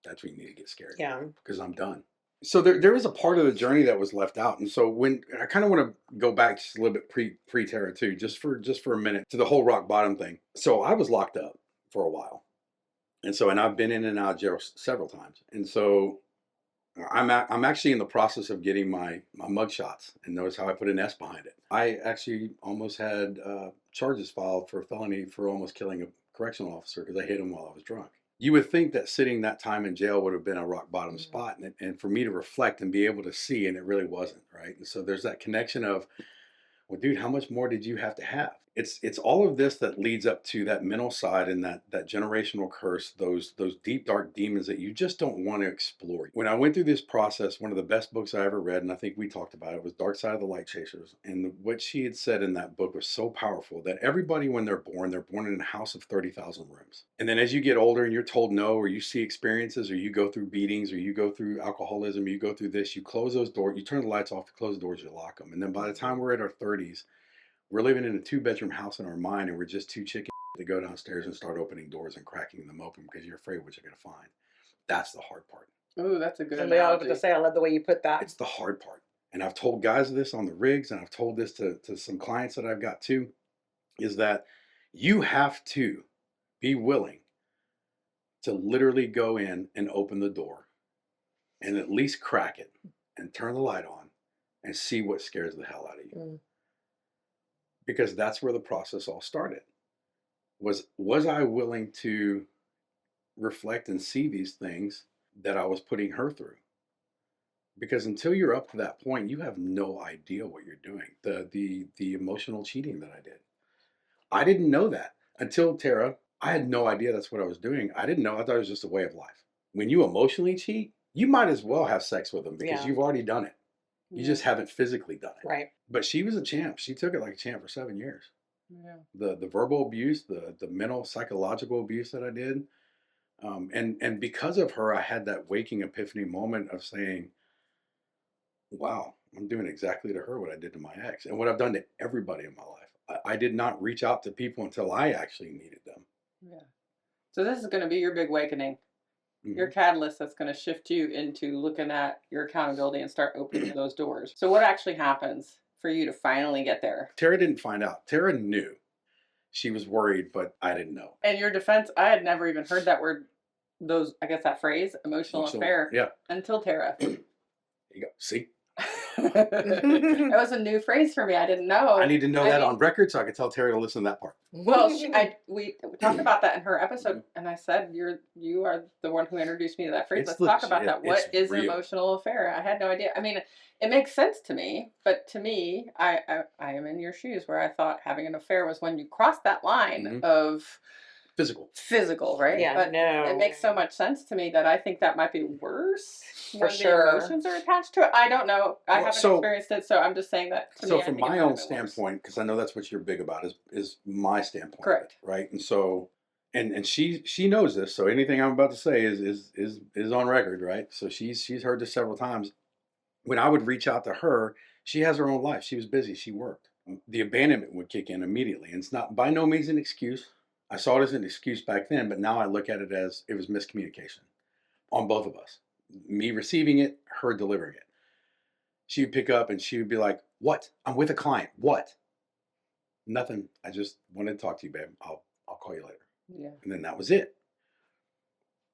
[SPEAKER 1] that's when you need to get scared.
[SPEAKER 3] Yeah.
[SPEAKER 1] Because I'm done. So there was a part of the journey that was left out. And so when I kind of want to go back just a little bit pre Tara too, just for a minute, to the whole rock bottom thing. So I was locked up for a while. And so, and I've been in and out of jail several times. And so I'm actually in the process of getting my mug shots, and notice how I put an S behind it. I actually almost had charges filed for felony for almost killing a correctional officer because I hit him while I was drunk. You would think that sitting that time in jail would have been a rock bottom spot, and for me to reflect and be able to see, and it really wasn't, right? And so there's that connection of, well, dude, how much more did you have to have? It's all of this that leads up to that mental side and that generational curse, those deep dark demons that you just don't want to explore. When I went through this process, one of the best books I ever read, and I think we talked about it, was Dark Side of the Light Chasers. And what she had said in that book was so powerful that everybody, when they're born in a house of 30,000 rooms. And then as you get older and you're told no, or you see experiences, or you go through beatings, or you go through alcoholism, or you go through this, you close those doors, you turn the lights off, you close the doors, you lock them. And then by the time we're at our 30s, we're living in a 2-bedroom house in our mind, and we're just too chicken to go downstairs and start opening doors and cracking them open because you're afraid what you're going to find. That's the hard part.
[SPEAKER 2] Ooh, that's a good
[SPEAKER 3] analogy. I was to say, I love the way you put that.
[SPEAKER 1] It's the hard part. And I've told guys this on the rigs, and I've told this to some clients that I've got too, is that you have to be willing to literally go in and open the door and at least crack it and turn the light on and see what scares the hell out of you. Because that's where the process all started. Was I willing to reflect and see these things that I was putting her through? Because until you're up to that point, you have no idea what you're doing. The emotional cheating that I did, I didn't know that until Tara. I had no idea that's what I was doing. I didn't know. I thought it was just a way of life. When you emotionally cheat, you might as well have sex with them because you've already done it. You just haven't physically done it.
[SPEAKER 3] Right.
[SPEAKER 1] But she was a champ. She took it like a champ for 7 years.
[SPEAKER 2] Yeah.
[SPEAKER 1] The verbal abuse, the mental, psychological abuse that I did. And because of her, I had that waking epiphany moment of saying, wow, I'm doing exactly to her what I did to my ex and what I've done to everybody in my life. I did not reach out to people until I actually needed them.
[SPEAKER 2] Yeah. So this is going to be your big awakening. Your catalyst that's going to shift you into looking at your accountability and start opening those doors. So what actually happens for you to finally get there?
[SPEAKER 1] Tara didn't find out. Tara knew. She was worried, but I didn't know.
[SPEAKER 2] In your defense, I had never even heard that word, that phrase, emotional affair, until Tara.
[SPEAKER 1] There you go. See?
[SPEAKER 2] That was a new phrase for me. I didn't know.
[SPEAKER 1] I need to know that on record so I could tell Terry to listen to that part.
[SPEAKER 2] Well, we talked about that in her episode, and I said you are the one who introduced me to that phrase. Let's talk about that. What is an emotional affair? I had no idea. I mean, it makes sense to me, but to me, I am in your shoes where I thought having an affair was when you cross that line of physical, right?
[SPEAKER 3] Yeah,
[SPEAKER 2] but
[SPEAKER 3] no.
[SPEAKER 2] It makes so much sense to me that I think that might be worse
[SPEAKER 3] for
[SPEAKER 2] when
[SPEAKER 3] sure.
[SPEAKER 2] the emotions are attached to it. I don't know. I haven't experienced it, so I'm just saying that to me.
[SPEAKER 1] So from my own standpoint, because I know that's what you're big about, is my standpoint.
[SPEAKER 2] Correct.
[SPEAKER 1] Right? And so and she knows this, so anything I'm about to say is on record, right? So she's heard this several times. When I would reach out to her, she has her own life. She was busy, she worked. The abandonment would kick in immediately. And it's not by no means an excuse. I saw it as an excuse back then, but now I look at it as it was miscommunication on both of us. Me receiving it, her delivering it. She would pick up and she would be like, "What? I'm with a client. What?" "Nothing. I just wanted to talk to you, babe. I'll call you later."
[SPEAKER 2] Yeah.
[SPEAKER 1] And then that was it.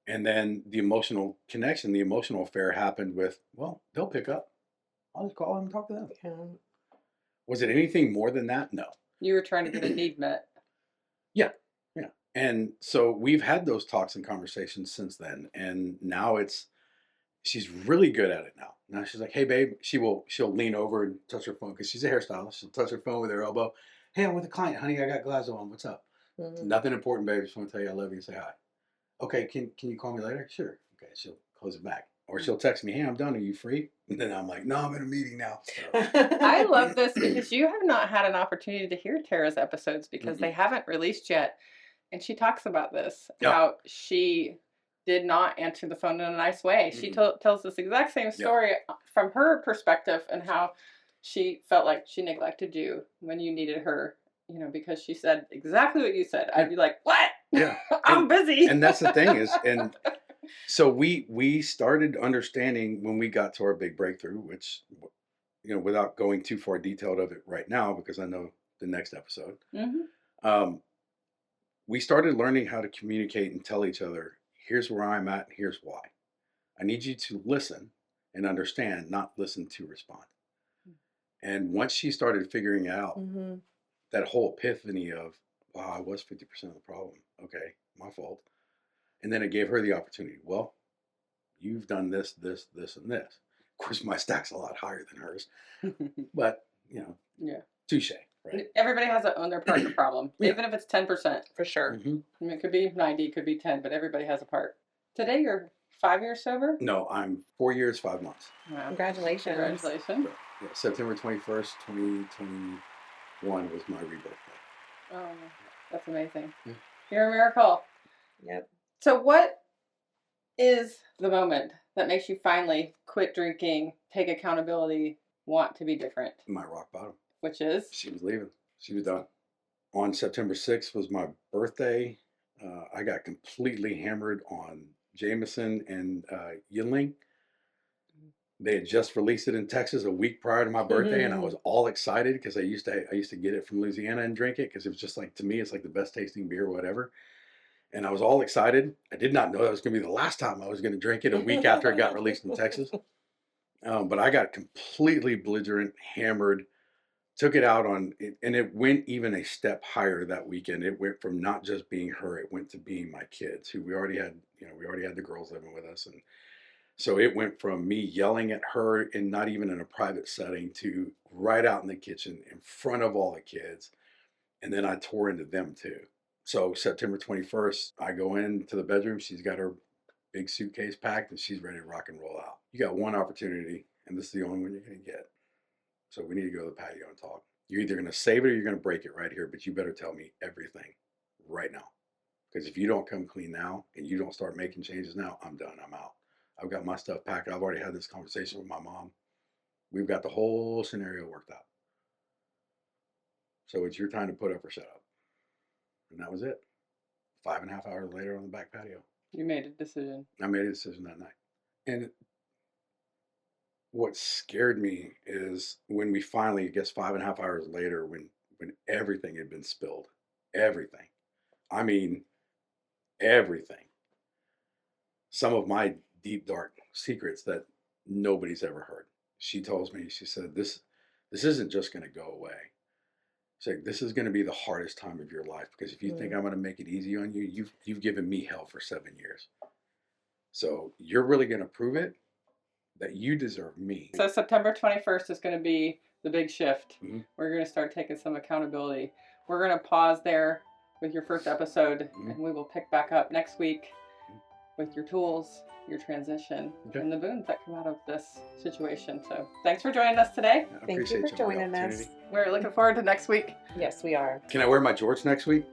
[SPEAKER 1] And then the emotional connection, the emotional affair happened with, well, they'll pick up. I'll just call them and talk to them.
[SPEAKER 3] Yeah.
[SPEAKER 1] Was it anything more than that? No.
[SPEAKER 2] You were trying to get a need met.
[SPEAKER 1] Yeah. And so we've had those talks and conversations since then. And now she's really good at it now. Now she's like, "Hey, babe," she'll lean over and touch her phone because she's a hairstylist. She'll touch her phone with her elbow. "Hey, I'm with a client, honey. I got glasses on. What's up?" "Nothing important, babe. Just want to tell you I love you and say hi." "Okay, can you call me later?" "Sure." Okay, she'll close it back. Or she'll text me, "Hey, I'm done. Are you free?" And then I'm like, "No, I'm in a meeting now." So.
[SPEAKER 2] I love this because you have not had an opportunity to hear Tara's episodes because they haven't released yet. And she talks about this, how she did not answer the phone in a nice way. She tells this exact same story from her perspective and how she felt like she neglected you when you needed her, you know, because she said exactly what you said. I'd be like, what?
[SPEAKER 1] Yeah.
[SPEAKER 2] I'm busy.
[SPEAKER 1] And that's the thing is, and so we started understanding when we got to our big breakthrough, which, you know, without going too far detailed of it right now, because I know the next episode, we started learning how to communicate and tell each other, here's where I'm at and here's why. I need you to listen and understand, not listen to respond. And once she started figuring out that whole epiphany of, wow, I was 50% of the problem. Okay, my fault. And then it gave her the opportunity. Well, you've done this, this, this, and this. Of course, my stack's a lot higher than hers. But, you know, touche. Right?
[SPEAKER 2] Everybody has to own their part in the problem, even if it's 10%.
[SPEAKER 3] For sure.
[SPEAKER 2] I mean, it could be 90, it could be 10, but everybody has a part. Today, you're 5 years sober?
[SPEAKER 1] No, I'm 4 years, 5 months.
[SPEAKER 3] Wow. Congratulations.
[SPEAKER 2] Congratulations.
[SPEAKER 1] Yeah, September 21st, 2021 was my rebirth.
[SPEAKER 2] Oh, that's amazing. You're a miracle.
[SPEAKER 3] Yep.
[SPEAKER 2] So what is the moment that makes you finally quit drinking, take accountability, want to be different?
[SPEAKER 1] My rock bottom.
[SPEAKER 2] Which is?
[SPEAKER 1] She was leaving. She was done. On September 6th was my birthday. I got completely hammered on Jameson and Yingling. They had just released it in Texas a week prior to my birthday, and I was all excited because I used to get it from Louisiana and drink it because it was just like, to me, it's like the best tasting beer or whatever. And I was all excited. I did not know that was going to be the last time I was going to drink it a week after it got released in Texas. But I got completely belligerent, hammered, took it out on, and it went even a step higher that weekend. It went from not just being her, it went to being my kids, who we already had the girls living with us. And so it went from me yelling at her and not even in a private setting to right out in the kitchen in front of all the kids. And then I tore into them too. So September 21st, I go into the bedroom. She's got her big suitcase packed and she's ready to rock and roll out. You got one opportunity and this is the only one you're going to get. So we need to go to the patio and talk. You're either going to save it or you're going to break it right here, but you better tell me everything right now. Because if you don't come clean now and you don't start making changes now, I'm done. I'm out. I've got my stuff packed. I've already had this conversation with my mom. We've got the whole scenario worked out. So it's your time to put up or shut up. And that was it. 5.5 hours later on the back patio.
[SPEAKER 2] You made a decision.
[SPEAKER 1] I made a decision that night. And what scared me is when we finally, I guess 5.5 hours later, when everything had been spilled. Everything. I mean, everything. Some of my deep, dark secrets that nobody's ever heard. She tells me, she said, this isn't just going to go away. She's like, this is going to be the hardest time of your life because if you think I'm going to make it easy on you, you've given me hell for 7 years. So you're really going to prove it that you deserve me.
[SPEAKER 2] So September 21st is going to be the big shift. We're going to start taking some accountability. We're going to pause there with your first episode and we will pick back up next week with your tools, your transition, and the boons that come out of this situation. So thanks for joining us today.
[SPEAKER 3] Thank you for joining us.
[SPEAKER 2] We're looking forward to next week.
[SPEAKER 3] Yes, we are.
[SPEAKER 1] Can I wear my jorts next week?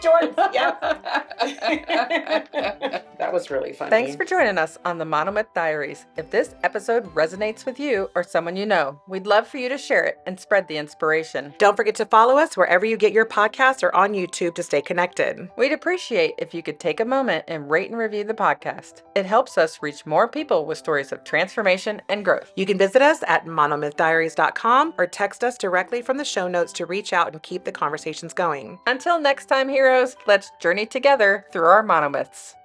[SPEAKER 3] Jorts, yep. That was really funny.
[SPEAKER 2] Thanks for joining us on the Monomyth Diaries. If this episode resonates with you or someone you know, we'd love for you to share it and spread the inspiration.
[SPEAKER 3] Don't forget to follow us wherever you get your podcasts or on YouTube to stay connected.
[SPEAKER 2] We'd appreciate if you could take a moment and rate and review the podcast. It helps us reach more people with stories of transformation and growth.
[SPEAKER 3] You can visit us at monomythdiaries.com or text us directly from the show notes to reach out and keep the conversations going.
[SPEAKER 2] Until next time, heroes, let's journey together through our monomyths.